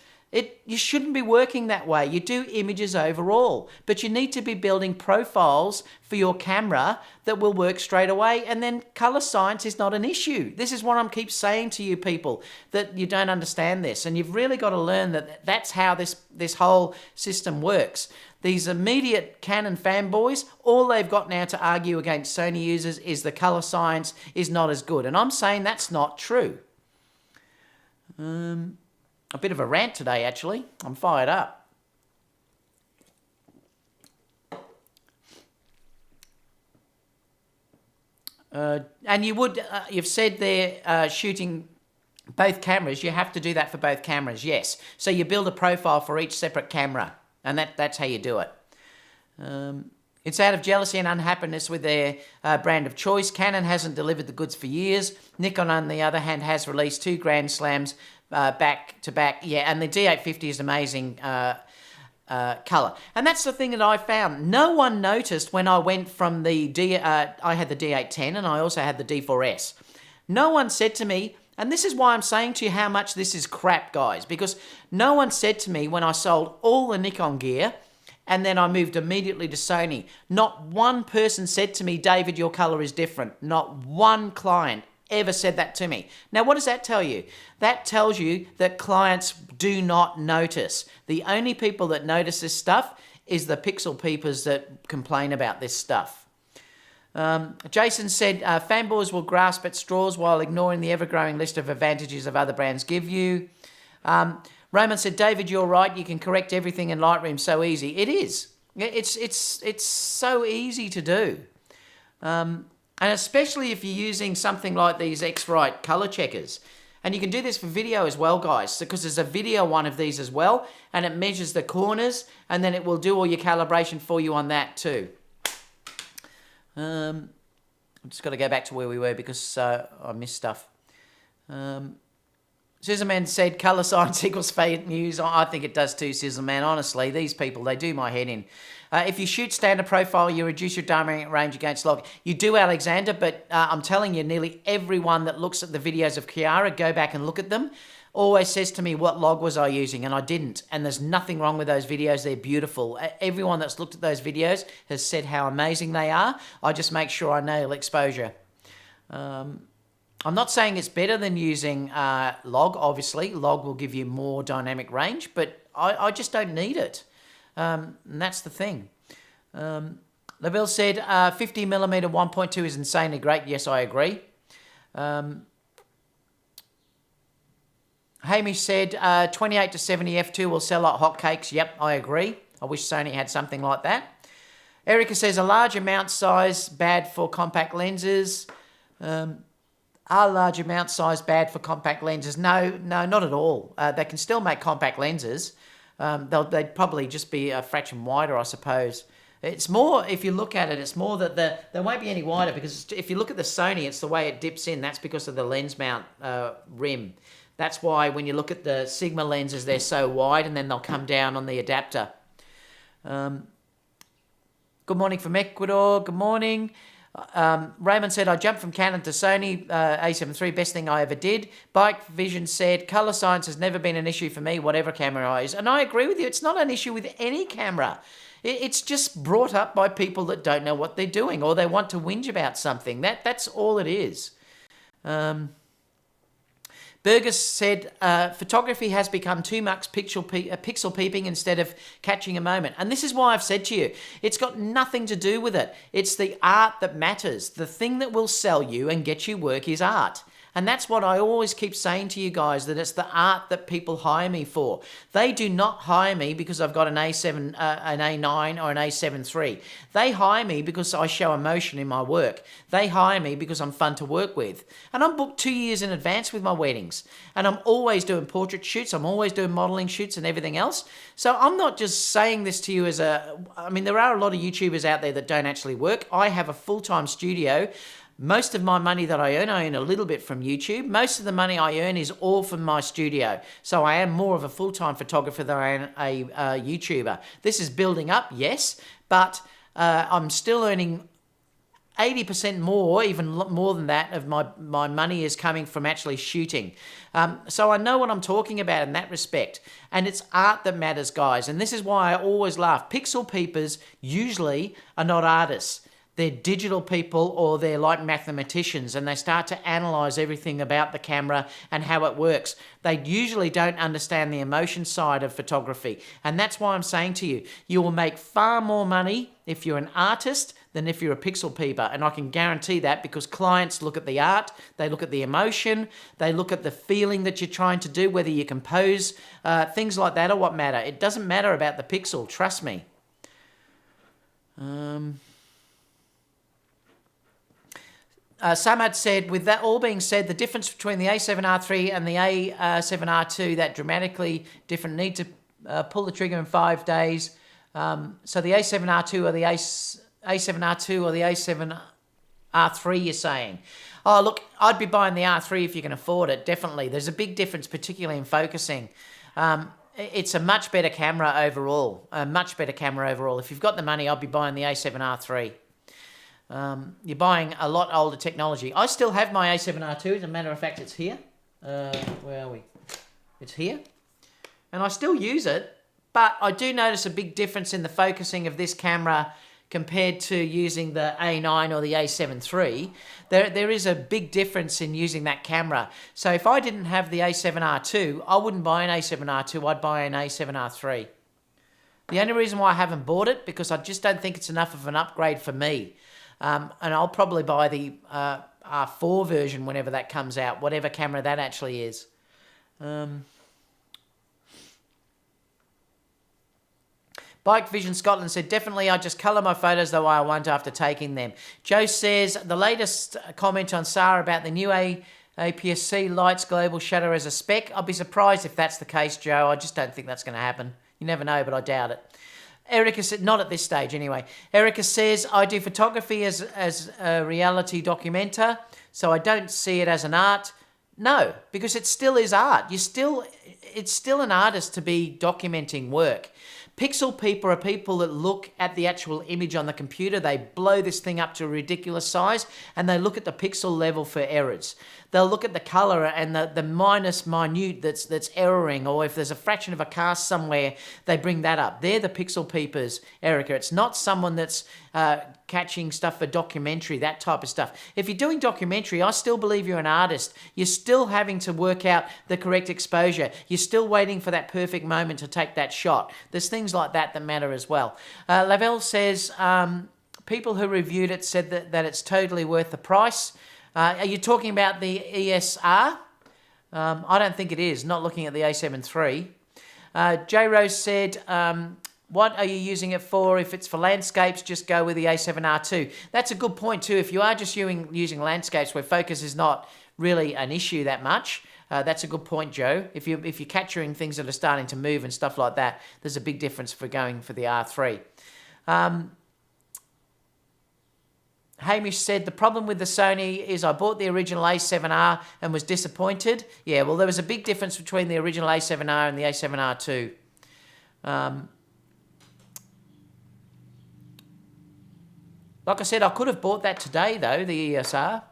You shouldn't be working that way. You do images overall, but you need to be building profiles for your camera that will work straight away, and then color science is not an issue. This is what I'm keep saying to you people, that you don't understand this, and you've really got to learn that that's how this whole system works. These immediate Canon fanboys, all they've got now to argue against Sony users is the color science is not as good, and I'm saying that's not true. A bit of a rant today, actually. I'm fired up. And you've said they're shooting both cameras. You have to do that for both cameras, yes. So you build a profile for each separate camera, and that's how you do it. It's out of jealousy and unhappiness with their brand of choice. Canon hasn't delivered the goods for years. Nikon, on the other hand, has released 2 Grand Slams back to back. Yeah, and the D850 is amazing color. And that's the thing that I found. No one noticed when I went from I had the D810 and I also had the D4S. No one said to me, and this is why I'm saying to you how much this is crap, guys, because no one said to me when I sold all the Nikon gear and then I moved immediately to Sony, not one person said to me, David, your color is different. Not one client ever said that to me. Now, what does that tell you? That tells you that clients do not notice. The only people that notice this stuff is the pixel peepers that complain about this stuff. Jason said, fanboys will grasp at straws while ignoring the ever-growing list of advantages of other brands give you. Roman said, David, you're right. You can correct everything in Lightroom so easy. It is. It's so easy to do. And especially if you're using something like these X-Rite color checkers. And you can do this for video as well, guys, because there's a video one of these as well, and it measures the corners, and then it will do all your calibration for you on that too. I've just got to go back to where we were because I missed stuff. Sizzleman said, colour science equals fake news. I think it does too, Sizzleman. Honestly, these people, they do my head in. If you shoot standard profile, you reduce your dynamic range against log. You do, Alexander, but I'm telling you, nearly everyone that looks at the videos of Kiara, go back and look at them, always says to me, what log was I using? And I didn't. And there's nothing wrong with those videos. They're beautiful. Everyone that's looked at those videos has said how amazing they are. I just make sure I nail exposure. I'm not saying it's better than using log, obviously. Log will give you more dynamic range, but I just don't need it. And that's the thing. Lavelle said 50mm 1.2 is insanely great. Yes, I agree. Hamish said 28 to 70 f2 will sell like hotcakes. Yep, I agree. I wish Sony had something like that. Erica says a larger mount size bad for compact lenses. Are larger mount size bad for compact lenses? No, not at all. They can still make compact lenses. They'd probably just be a fraction wider, I suppose. It's more, if you look at it, it's more that they won't be any wider, because if you look at the Sony, it's the way it dips in. That's because of the lens mount rim. That's why when you look at the Sigma lenses, they're so wide, and then they'll come down on the adapter. Good morning from Ecuador. Good morning. Raymond said, I jumped from Canon to Sony, a7 III, best thing I ever did. Bike Vision said, colour science has never been an issue for me, whatever camera I use. And I agree with you. It's not an issue with any camera. It's just brought up by people that don't know what they're doing, or they want to whinge about something. That's all it is. Burgess said, photography has become too much pixel peeping instead of catching a moment. And this is why I've said to you, it's got nothing to do with it. It's the art that matters. The thing that will sell you and get you work is art. And that's what I always keep saying to you guys, that it's the art that people hire me for. They do not hire me because I've got an A7, an A9 or an A7 III. They hire me because I show emotion in my work. They hire me because I'm fun to work with. And I'm booked 2 years in advance with my weddings. And I'm always doing portrait shoots. I'm always doing modeling shoots and everything else. So I'm not just saying this to you as I mean, there are a lot of YouTubers out there that don't actually work. I have a full-time studio. Most of my money that I earn a little bit from YouTube. Most of the money I earn is all from my studio. So I am more of a full-time photographer than I am a YouTuber. This is building up, yes, but I'm still earning 80% more, even more than that, of my money is coming from actually shooting. So I know what I'm talking about in that respect. And it's art that matters, guys. And this is why I always laugh. Pixel peepers usually are not artists. They're digital people, or they're like mathematicians, and they start to analyze everything about the camera and how it works. They usually don't understand the emotion side of photography. And that's why I'm saying to you, you will make far more money if you're an artist than if you're a pixel peeper. And I can guarantee that, because clients look at the art, they look at the emotion, they look at the feeling that you're trying to do, whether you compose, things like that are what matter. It doesn't matter about the pixel, trust me. Samad said, with that all being said, the difference between the A7R III and the A7R II, that dramatically different. Need to pull the trigger in 5 days. So the A7R II or the A7R II or the A7R III, you're saying? Oh, look, I'd be buying the R3 if you can afford it, definitely. There's a big difference, particularly in focusing. It's a much better camera overall, If you've got the money, I'd be buying the A7R III. You're buying a lot older technology. I still have my A7R II. As a matter of fact, it's here. Where are we? It's here. And I still use it, but I do notice a big difference in the focusing of this camera compared to using the A9 or the A7 III. There is a big difference in using that camera. So if I didn't have the A7R II, I wouldn't buy an A7R II. I'd buy an A7R III. The only reason why I haven't bought it, because I just don't think it's enough of an upgrade for me. And I'll probably buy the R4 version whenever that comes out, whatever camera that actually is. Bike Vision Scotland said, definitely I just colour my photos the way I want after taking them. Joe says, the latest comment on SAR about the new APS-C lights global shutter as a spec. I'll be surprised if that's the case, Joe. I just don't think that's going to happen. You never know, but I doubt it. Erica said, not at this stage anyway. Erica says, I do photography as a reality documenter, so I don't see it as an art. No, because it still is art. It's still an artist to be documenting work. Pixel people are people that look at the actual image on the computer. They blow this thing up to a ridiculous size, and they look at the pixel level for errors. They'll look at the color and the minute that's erroring, or if there's a fraction of a cast somewhere, they bring that up. They're the pixel peepers, Erica. It's not someone that's catching stuff for documentary, that type of stuff. If you're doing documentary, I still believe you're an artist. You're still having to work out the correct exposure. You're still waiting for that perfect moment to take that shot. There's things like that matter as well. Lavelle says, people who reviewed it said that it's totally worth the price. Are you talking about the EOS R? I don't think it is, not looking at the A7 III. J Rose said, what are you using it for? If it's for landscapes, just go with the A7R II. That's a good point too. If you are just using landscapes where focus is not really an issue that much, that's a good point, Joe. If you're capturing things that are starting to move and stuff like that, there's a big difference for going for the R3. Hamish said, the problem with the Sony is I bought the original A7R and was disappointed. Yeah, well, there was a big difference between the original A7R and the A7R II. Like I said, I could have bought that today, though, the EOS R.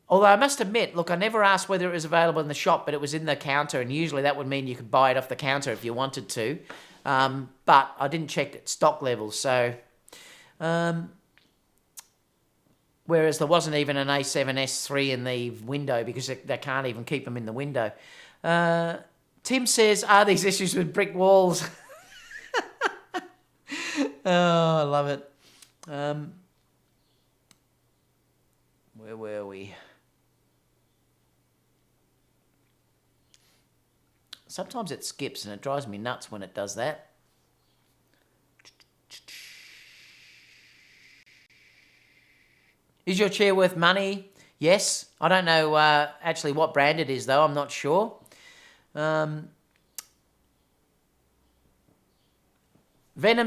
Although I must admit, look, I never asked whether it was available in the shop, but it was in the counter, and usually that would mean you could buy it off the counter if you wanted to. But I didn't check stock levels, so... Whereas there wasn't even an A7S III in the window because they can't even keep them in the window. Tim says, are these issues with brick walls? Oh, I love it. Where were we? Sometimes it skips and it drives me nuts when it does that. Is your chair worth money? Yes. I don't know actually what brand it is, though. I'm not sure. Venom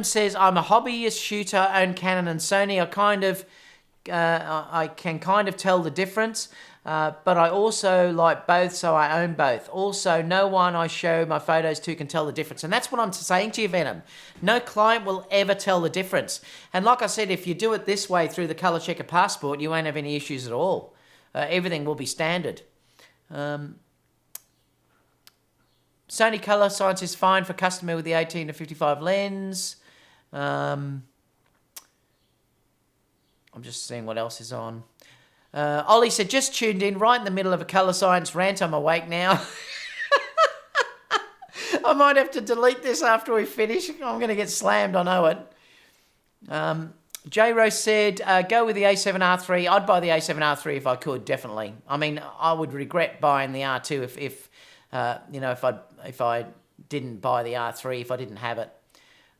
says, I'm a hobbyist shooter, own Canon and Sony. I can kind of tell the difference, but I also like both, so I own both. Also, no one I show my photos to can tell the difference. And that's what I'm saying to you, Venom. No client will ever tell the difference. And like I said, if you do it this way through the Color Checker Passport, you won't have any issues at all. Everything will be standard. Sony Color Science is fine for customer with the 18 to 55 lens. I'm just seeing what else is on. Ollie said, just tuned in right in the middle of a Color Science rant. I'm awake now. I might have to delete this after we finish. I'm going to get slammed, I know it. J Rose said, go with the A7R III. I'd buy the A7R III if I could, definitely. I mean, I would regret buying the R2 if I didn't buy the R3, if I didn't have it.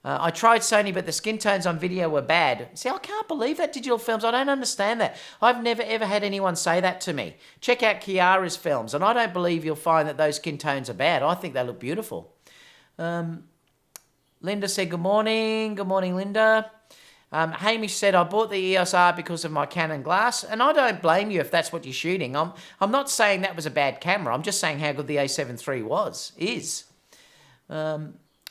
I tried Sony, but the skin tones on video were bad. See, I can't believe that, digital films. I don't understand that. I've never, ever had anyone say that to me. Check out Kiara's films, and I don't believe you'll find that those skin tones are bad. I think they look beautiful. Linda said, good morning. Good morning, Linda. Hamish said, I bought the EOS R because of my Canon glass, and I don't blame you if that's what you're shooting. I'm not saying that was a bad camera. I'm just saying how good the A7 III is.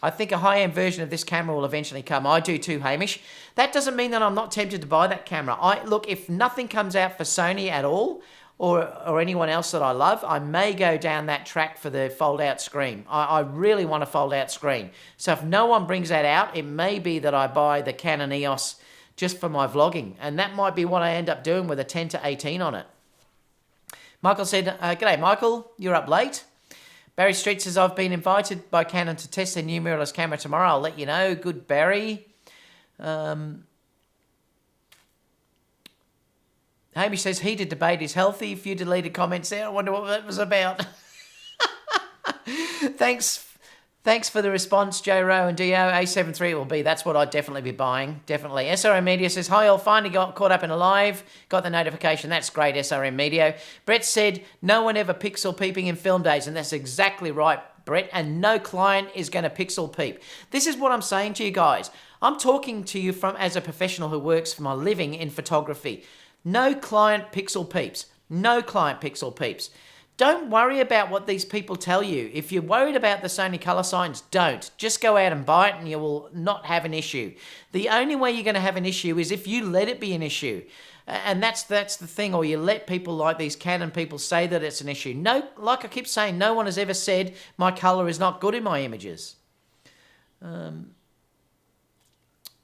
I think a high-end version of this camera will eventually come. I do too, Hamish. That doesn't mean that I'm not tempted to buy that camera. Look, if nothing comes out for Sony at all, or anyone else that I love, I may go down that track for the fold-out screen. I really want a fold-out screen. So if no one brings that out, it may be that I buy the Canon EOS just for my vlogging. And that might be what I end up doing with a 10 to 18 on it. Michael said, g'day, Michael. You're up late. Barry Street says, I've been invited by Canon to test their new mirrorless camera tomorrow. I'll let you know. Good, Barry. Hamish says, heated debate is healthy. A few deleted comments there. I wonder what that was about. Thanks for the response, J-Ro and D-O. A7 III it will be. That's what I'd definitely be buying. Definitely. SRM Media says, hi all. Finally got caught up in a live. Got the notification. That's great, SRM Media. Brett said, no one ever pixel peeping in film days. And that's exactly right, Brett. And no client is going to pixel peep. This is what I'm saying to you guys. I'm talking to you as a professional who works for my living in photography. No client pixel peeps. No client pixel peeps. Don't worry about what these people tell you. If you're worried about the Sony Color Science, don't. Just go out and buy it and you will not have an issue. The only way you're going to have an issue is if you let it be an issue. And that's the thing, or you let people like these Canon people say that it's an issue. No, like I keep saying, no one has ever said my color is not good in my images.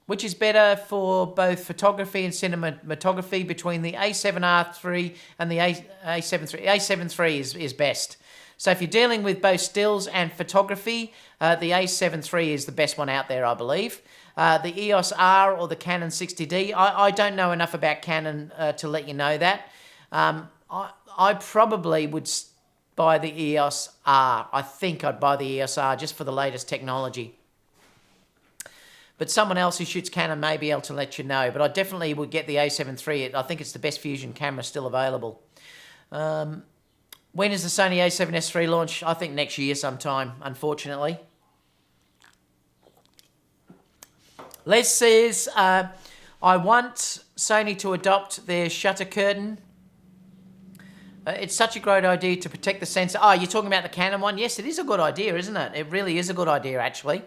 Which is better for both photography and cinematography between the A7R III and the A7 III? A7 III is best. So if you're dealing with both stills and photography, the A7 III is the best one out there, I believe. The EOS R or the Canon 60D, I don't know enough about Canon to let you know that. I probably would buy the EOS R. I think I'd buy the EOS R just for the latest technology. But someone else who shoots Canon may be able to let you know. But I definitely would get the A7 III. I think it's the best fusion camera still available. When is the Sony A7S III launch? I think next year sometime, unfortunately. Les says, I want Sony to adopt their shutter curtain. It's such a great idea to protect the sensor. Oh, you're talking about the Canon one? Yes, it is a good idea, isn't it? It really is a good idea, actually.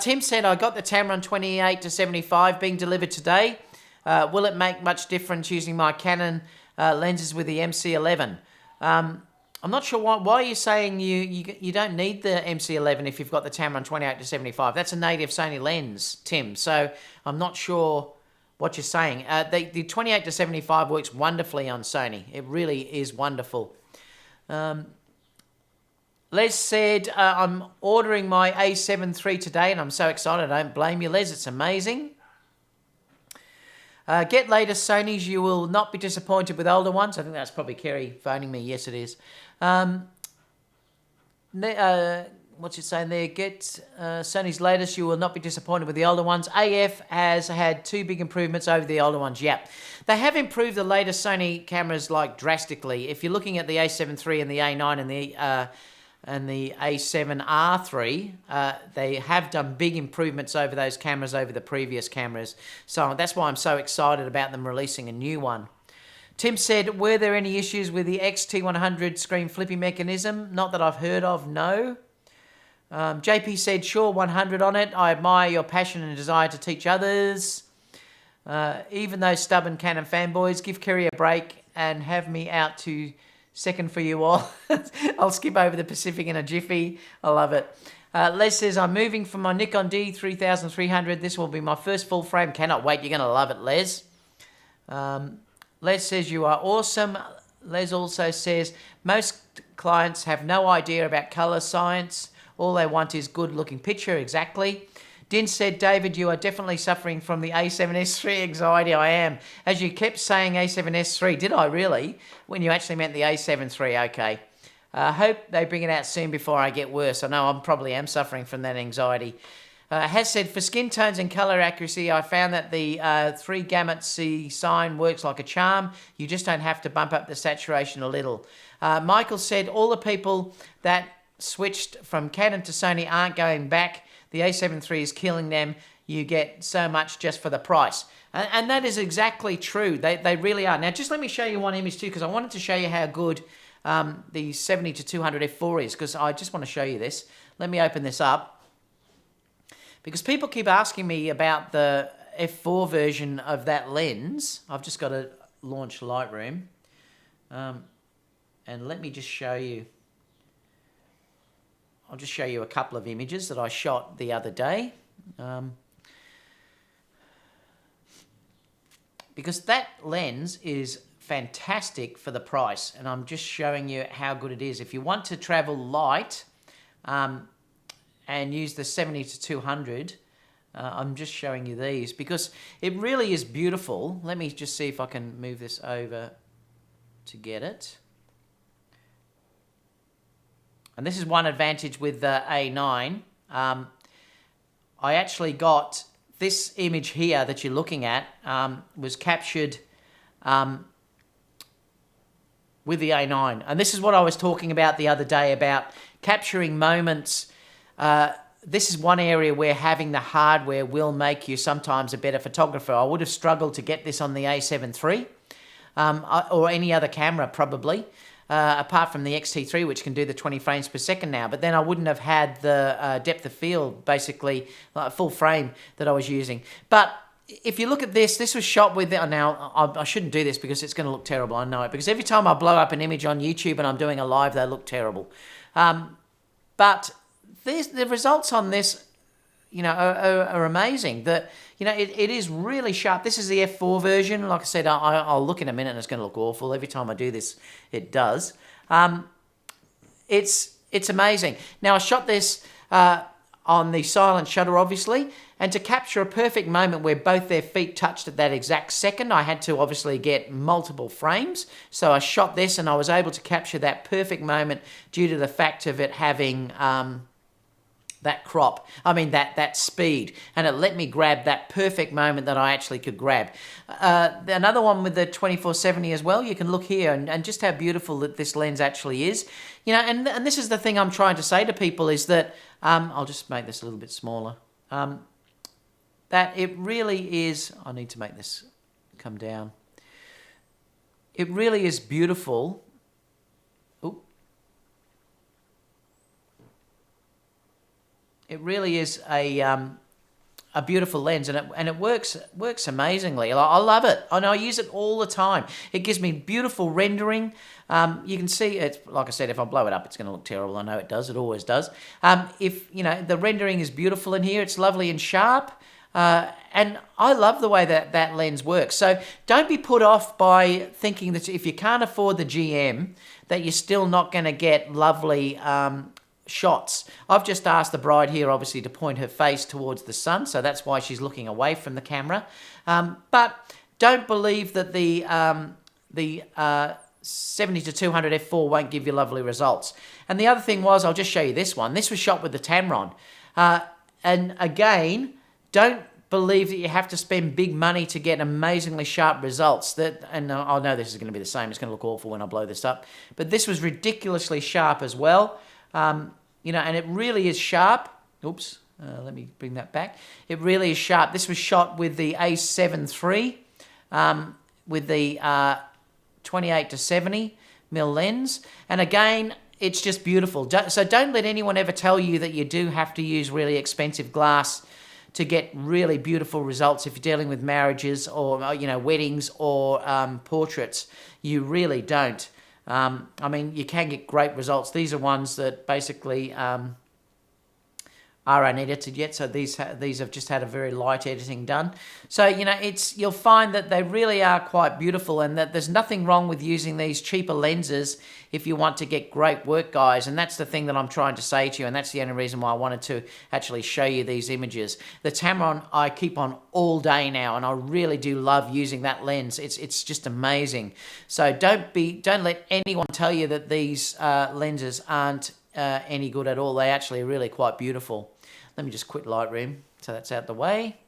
Tim said, I got the Tamron 28 to 75 being delivered today. Will it make much difference using my Canon lenses with the MC11? I'm not sure why you're saying you don't need the MC11 if you've got the Tamron 28 to 75. That's a native Sony lens, Tim. So I'm not sure what you're saying. The 28 to 75 works wonderfully on Sony. It really is wonderful. Les said, I'm ordering my a7 III today, and I'm so excited. I don't blame you, Les. It's amazing. Get latest Sonys. You will not be disappointed with older ones. I think that's probably Kerry phoning me. Yes, it is. What's it saying there? Get Sony's latest. You will not be disappointed with the older ones. AF has had 2 big improvements over the older ones. Yep. They have improved the latest Sony cameras like drastically. If you're looking at the a7 III and the A9 and the a7 III, they have done big improvements over those cameras over the previous cameras. So that's why I'm so excited about them releasing a new one. Tim said, were there any issues with the XT100 screen flipping mechanism? Not that I've heard of, no. JP said, sure, 100 on it. I admire your passion and desire to teach others. Even those stubborn Canon fanboys, give Kerry a break and have me out to second for you all. I'll skip over the Pacific in a jiffy. I love it. Les says, I'm moving from my Nikon D3300. This will be my first full frame. Cannot wait. You're going to love it, Les. Les says, you are awesome. Les also says, most clients have no idea about color science. All they want is good-looking picture. Exactly. Din said, David, you are definitely suffering from the a7S III anxiety. I am. As you kept saying a7S III, did I really? When you actually meant the a7 III, okay. Hope they bring it out soon before I get worse. I know I probably am suffering from that anxiety. Has said, for skin tones and colour accuracy, I found that the 3 gamut C sign works like a charm. You just don't have to bump up the saturation a little. Michael said, all the people that switched from Canon to Sony aren't going back. The a7 III is killing them. You get so much just for the price. And that is exactly true. They really are. Now, just let me show you one image too, because I wanted to show you how good the 70 to 200 f4 is, because I just want to show you this. Let me open this up. Because people keep asking me about the f4 version of that lens. I've just got to launch Lightroom. And let me just show you. I'll just show you a couple of images that I shot the other day. Because that lens is fantastic for the price, and I'm just showing you how good it is. If you want to travel light and use the 70 to 200, I'm just showing you these because it really is beautiful. Let me just see if I can move this over to get it. And this is one advantage with the A9. I actually got this image here that you're looking at was captured with the A9. And this is what I was talking about the other day about capturing moments. This is one area where having the hardware will make you sometimes a better photographer. I would have struggled to get this on the a7 III or any other camera probably. Apart from the X-T3, which can do the 20 frames per second now. But then I wouldn't have had the depth of field, basically, like full frame that I was using. But if you look at this, this was shot with... Now, I shouldn't do this because it's going to look terrible, I know it. Because every time I blow up an image on YouTube and I'm doing a live, they look terrible. But the results on this, you know, are amazing. That, you know, it is really sharp. This is the f4 version. Like I said, I'll look in a minute and it's going to look awful. Every time I do this, it does. It's amazing. Now, I shot this on the silent shutter, obviously, and to capture a perfect moment where both their feet touched at that exact second, I had to obviously get multiple frames. So I shot this and I was able to capture that perfect moment due to the fact of it having... that crop, that speed, and it let me grab that perfect moment that I actually could grab. Another one with the 2470 as well, you can look here and just how beautiful that this lens actually is. You know, and this is the thing I'm trying to say to people is that, I'll just make this a little bit smaller, that it really is, I need to make this come down. It really is beautiful. It really is a beautiful lens, and it works amazingly. I love it, and I use it all the time. It gives me beautiful rendering. You can see it's like I said. If I blow it up, it's going to look terrible. I know it does. It always does. If you know the rendering is beautiful in here, it's lovely and sharp. And I love the way that lens works. So don't be put off by thinking that if you can't afford the GM, that you're still not going to get lovely shots. I've just asked the bride here, obviously, to point her face towards the sun, so that's why she's looking away from the camera. But don't believe that the 70 to 200 f4 won't give you lovely results. And the other thing was, I'll just show you this one. This was shot with the Tamron. And again, don't believe that you have to spend big money to get amazingly sharp results. And I know this is going to be the same. It's going to look awful when I blow this up. But this was ridiculously sharp as well. You know, and it really is sharp. Oops, let me bring that back. It really is sharp. This was shot with the a7iii, with the 28 to 70 mm lens. And again, it's just beautiful. So don't let anyone ever tell you that you do have to use really expensive glass to get really beautiful results if you're dealing with marriages or, you know, weddings or portraits. You really don't. I mean, you can get great results. These are ones that basically are unedited yet, so these have just had a very light editing done. So, you know, you'll find that they really are quite beautiful, and that there's nothing wrong with using these cheaper lenses if you want to get great work, guys. And that's the thing that I'm trying to say to you, and that's the only reason why I wanted to actually show you these images. The Tamron I keep on all day now, and I really do love using that lens. It's just amazing. So don't let anyone tell you that these lenses aren't any good at all. They actually are really quite beautiful. Let me just quit Lightroom, so that's out the way.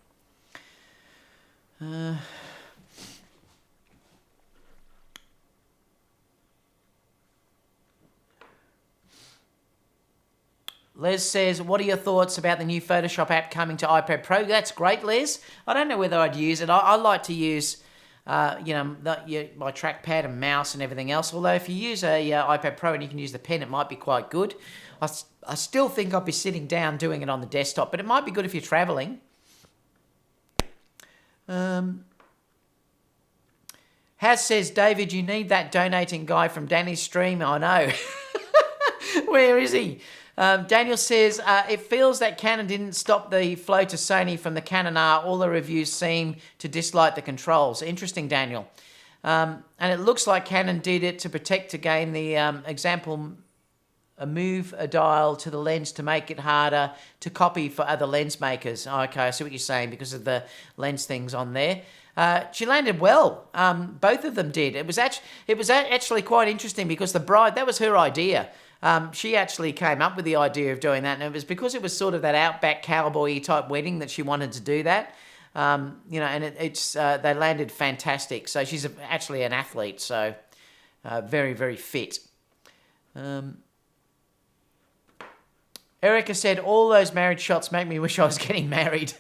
Les says, what are your thoughts about the new Photoshop app coming to iPad Pro? That's great, Les. I don't know whether I'd use it. I like to use you know, my trackpad and mouse and everything else. Although if you use a iPad Pro and you can use the pen, it might be quite good. I still think I'd be sitting down doing it on the desktop, but it might be good if you're traveling. Haz says, David, you need that donating guy from Danny's stream. I know. Where is he? Daniel says, it feels that Canon didn't stop the flow to Sony from the Canon R. All the reviews seem to dislike the controls. Interesting, Daniel. And it looks like Canon did it to protect again the example, move a dial to the lens to make it harder to copy for other lens makers. Okay, I see what you're saying because of the lens things on there. She landed well. Both of them did. It was actually quite interesting because the bride, that was her idea. She actually came up with the idea of doing that, and it was because it was sort of that outback cowboy type wedding that she wanted to do that. You know, and they landed fantastic. So she's actually an athlete, so very, very fit. Erica said, all those marriage shots make me wish I was getting married.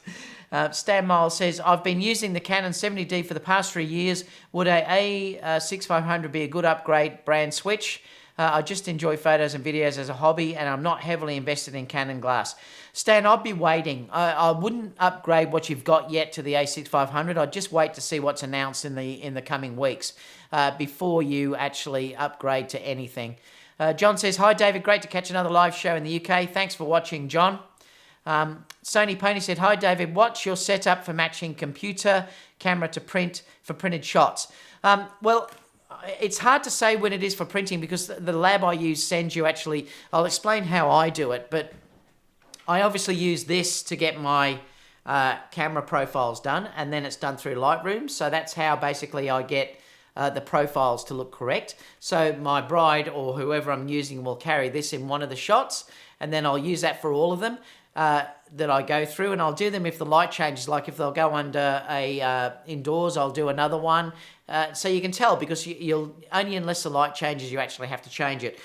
Stan Miles says, I've been using the Canon 70D for the past 3 years. Would a A6500 be a good upgrade brand switch? I just enjoy photos and videos as a hobby, and I'm not heavily invested in Canon glass. Stan, I'd be waiting. I wouldn't upgrade what you've got yet to the A6500. I'd just wait to see what's announced in the coming weeks before you actually upgrade to anything. John says, hi, David. Great to catch another live show in the UK. Thanks for watching, John. Sony Pony said, hi, David. What's your setup for matching computer camera to print for printed shots? Well, it's hard to say when it is for printing because the lab I use sends you actually, I'll explain how I do it, but I obviously use this to get my camera profiles done, and then it's done through Lightroom. So that's how basically I get the profiles to look correct. So my bride or whoever I'm using will carry this in one of the shots, and then I'll use that for all of them that I go through, and I'll do them if the light changes. Like if they'll go under a indoors, I'll do another one. So you can tell because you'll only unless the light changes, you actually have to change it.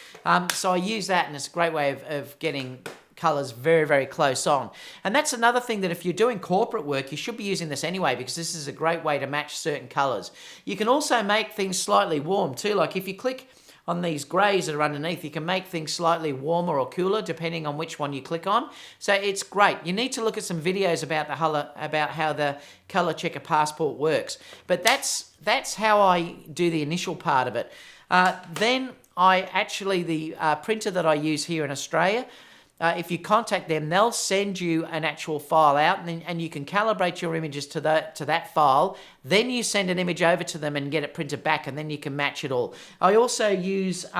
So I use that, and it's a great way of getting colors very, very close on. And that's another thing that if you're doing corporate work, you should be using this anyway because this is a great way to match certain colors. You can also make things slightly warm too. Like if you click on these grays that are underneath, you can make things slightly warmer or cooler depending on which one you click on. So it's great. You need to look at some videos about how the color checker passport works. But that's how I do the initial part of it. Then the printer that I use here in Australia, if you contact them, they'll send you an actual file out, and you can calibrate your images to that file. Then you send an image over to them and get it printed back, and then you can match it all. I also use it's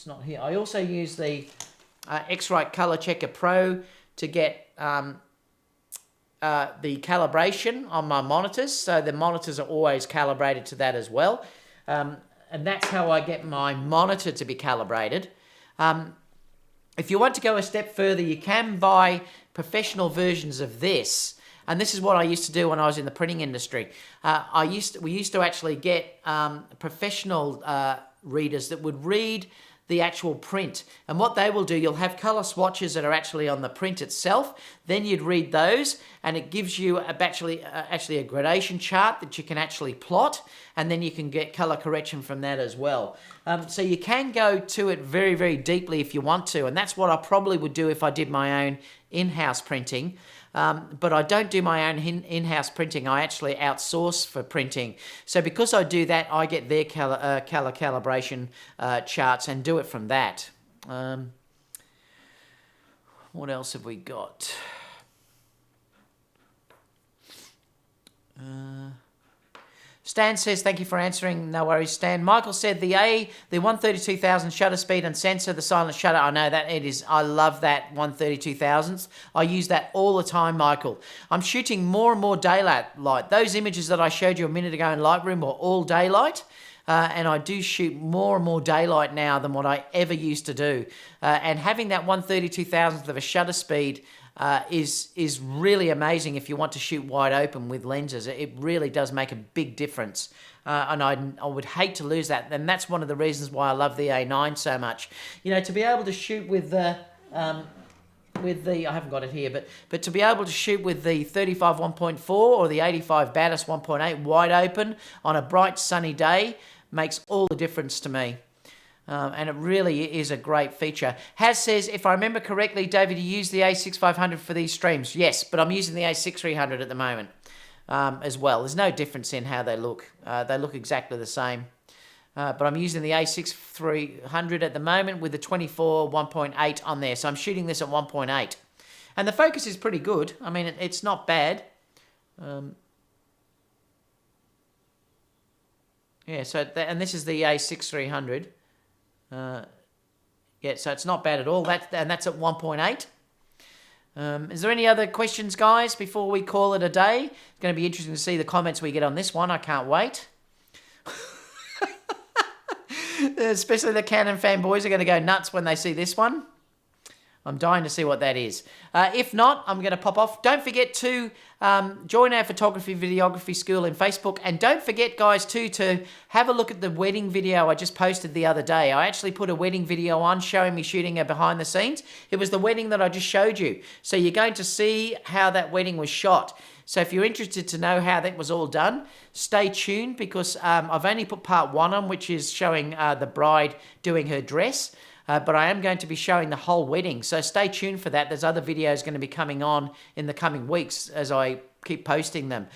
not here. I also use the X-Rite Color Checker Pro to get the calibration on my monitors, so the monitors are always calibrated to that as well. And that's how I get my monitor to be calibrated. If you want to go a step further, you can buy professional versions of this. And this is what I used to do when I was in the printing industry. We used to actually get professional readers that would read the actual print. And what they will do, you'll have color swatches that are actually on the print itself. Then you'd read those, and it gives you actually a gradation chart that you can actually plot, and then you can get color correction from that as well. So you can go to it very, very deeply if you want to, and that's what I probably would do if I did my own in-house printing. But I don't do my own in-house printing. I actually outsource for printing. So because I do that, I get their color calibration charts and do it from that. What else have we got? Stan says, thank you for answering. No worries, Stan. Michael said the 132,000 shutter speed and sensor, the silent shutter. I know that it is. I love that 132,000s. I use that all the time, Michael. I'm shooting more and more daylight. Those images that I showed you a minute ago in Lightroom were all daylight. And I do shoot more and more daylight now than what I ever used to do. And having that 132,000th of a shutter speed is really amazing if you want to shoot wide open with lenses. It really does make a big difference. And I would hate to lose that. And that's one of the reasons why I love the A9 so much. You know, to be able to shoot with the I haven't got it here, but to be able to shoot with the 35 1.4 or the 85 Batis 1.8 wide open on a bright sunny day makes all the difference to me. And it really is a great feature. Haz says, if I remember correctly, David, you use the A6500 for these streams. Yes, but I'm using the A6300 at the moment as well. There's no difference in how they look. They look exactly the same. But I'm using the A6300 at the moment with the 24 1.8 on there. So I'm shooting this at 1.8. And the focus is pretty good. I mean, it's not bad. Yeah, so and this is the A6300. Yeah, so it's not bad at all. And that's at 1.8. Is there any other questions, guys, before we call it a day? It's going to be interesting to see the comments we get on this one. I can't wait. Especially the Canon fanboys are going to go nuts when they see this one. I'm dying to see what that is. If not, I'm going to pop off. Don't forget to join our photography videography school in Facebook. And don't forget, guys, too, to have a look at the wedding video I just posted the other day. I actually put a wedding video on showing me shooting a behind the scenes. It was the wedding that I just showed you. So you're going to see how that wedding was shot. So if you're interested to know how that was all done, stay tuned, because I've only put part 1 on, which is showing the bride doing her dress. But I am going to be showing the whole wedding, so stay tuned for that. There's other videos going to be coming on in the coming weeks as I keep posting them.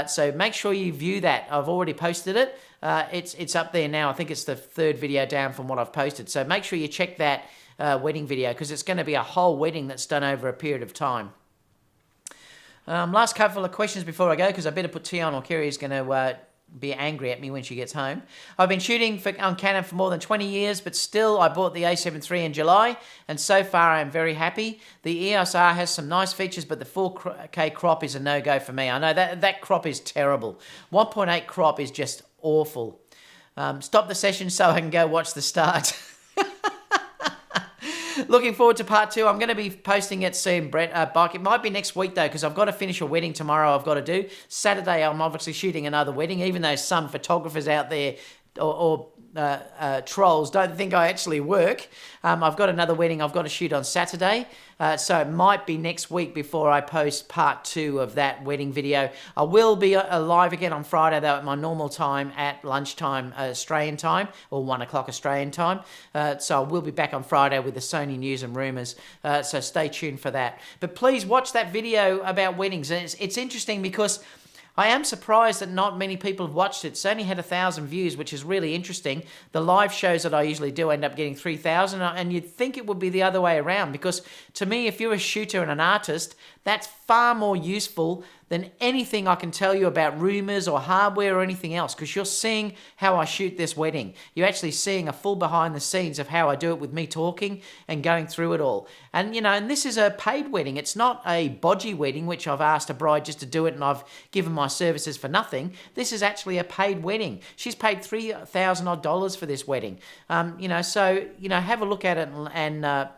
So make sure you view that. I've already posted it. It's up there now. I think it's the 3rd video down from what I've posted. So make sure you check that wedding video, because it's going to be a whole wedding that's done over a period of time. Last couple of questions before I go, because I better put tea on or Kerry's going to be angry at me when she gets home. I've been shooting on Canon for more than 20 years, but still I bought the A7 III in July, and so far I am very happy. The EOS R has some nice features, but the 4K crop is a no-go for me. I know that crop is terrible. 1.8 crop is just awful. Stop the session so I can go watch the start. Looking forward to part 2. I'm going to be posting it soon, Brett. Bike. It might be next week, though, because I've got to finish a wedding tomorrow I've got to do. Saturday, I'm obviously shooting another wedding, even though some photographers out there or trolls don't think I actually work. I've got another wedding I've got to shoot on Saturday. So it might be next week before I post part 2 of that wedding video. I will be live again on Friday, though, at my normal time at lunchtime Australian time, or 1 o'clock Australian time. So I will be back on Friday with the Sony news and rumours. So stay tuned for that. But please watch that video about weddings. And it's interesting because I am surprised that not many people have watched it. It's only had 1,000 views, which is really interesting. The live shows that I usually do end up getting 3,000, and you'd think it would be the other way around, because to me, if you're a shooter and an artist, that's far more useful than anything I can tell you about rumors or hardware or anything else, because you're seeing how I shoot this wedding. You're actually seeing a full behind the scenes of how I do it with me talking and going through it all. And, you know, and this is a paid wedding. It's not a bodgy wedding, which I've asked a bride just to do it and I've given my services for nothing. This is actually a paid wedding. She's paid $3,000 odd for this wedding. You know, so, you know, have a look at it and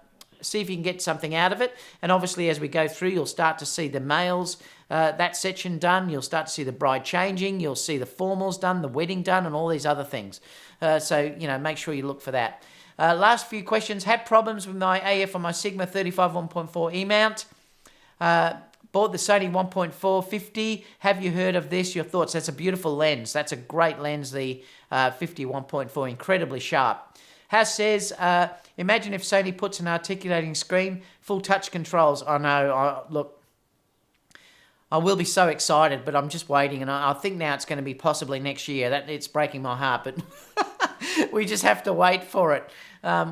see if you can get something out of it. And obviously, as we go through, you'll start to see the males, that section done. You'll start to see the bride changing. You'll see the formals done, the wedding done, and all these other things. So, you know, make sure you look for that. Last few questions. Had problems with my AF on my Sigma 35 1.4 E-mount. Bought the Sony 1.4 Have you heard of this? Your thoughts? That's a beautiful lens. That's a great lens, the 50 1.4, incredibly sharp. Has says, imagine if Sony puts an articulating screen, full touch controls. I know, look, I will be so excited, but I'm just waiting, and I think now it's going to be possibly next year. It's breaking my heart, but we just have to wait for it.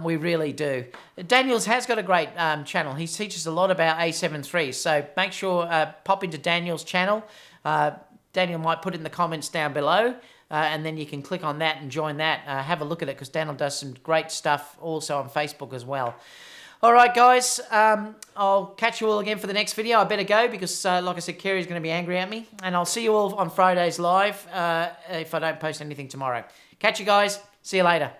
We really do. Daniels has got a great channel. He teaches a lot about a7iii, so make sure pop into Daniel's channel. Daniel might put it in the comments down below, and then you can click on that and join that. Have a look at it, because Daniel does some great stuff also on Facebook as well. All right, guys, I'll catch you all again for the next video. I better go because, like I said, Kerry's going to be angry at me. And I'll see you all on Friday's live if I don't post anything tomorrow. Catch you guys. See you later.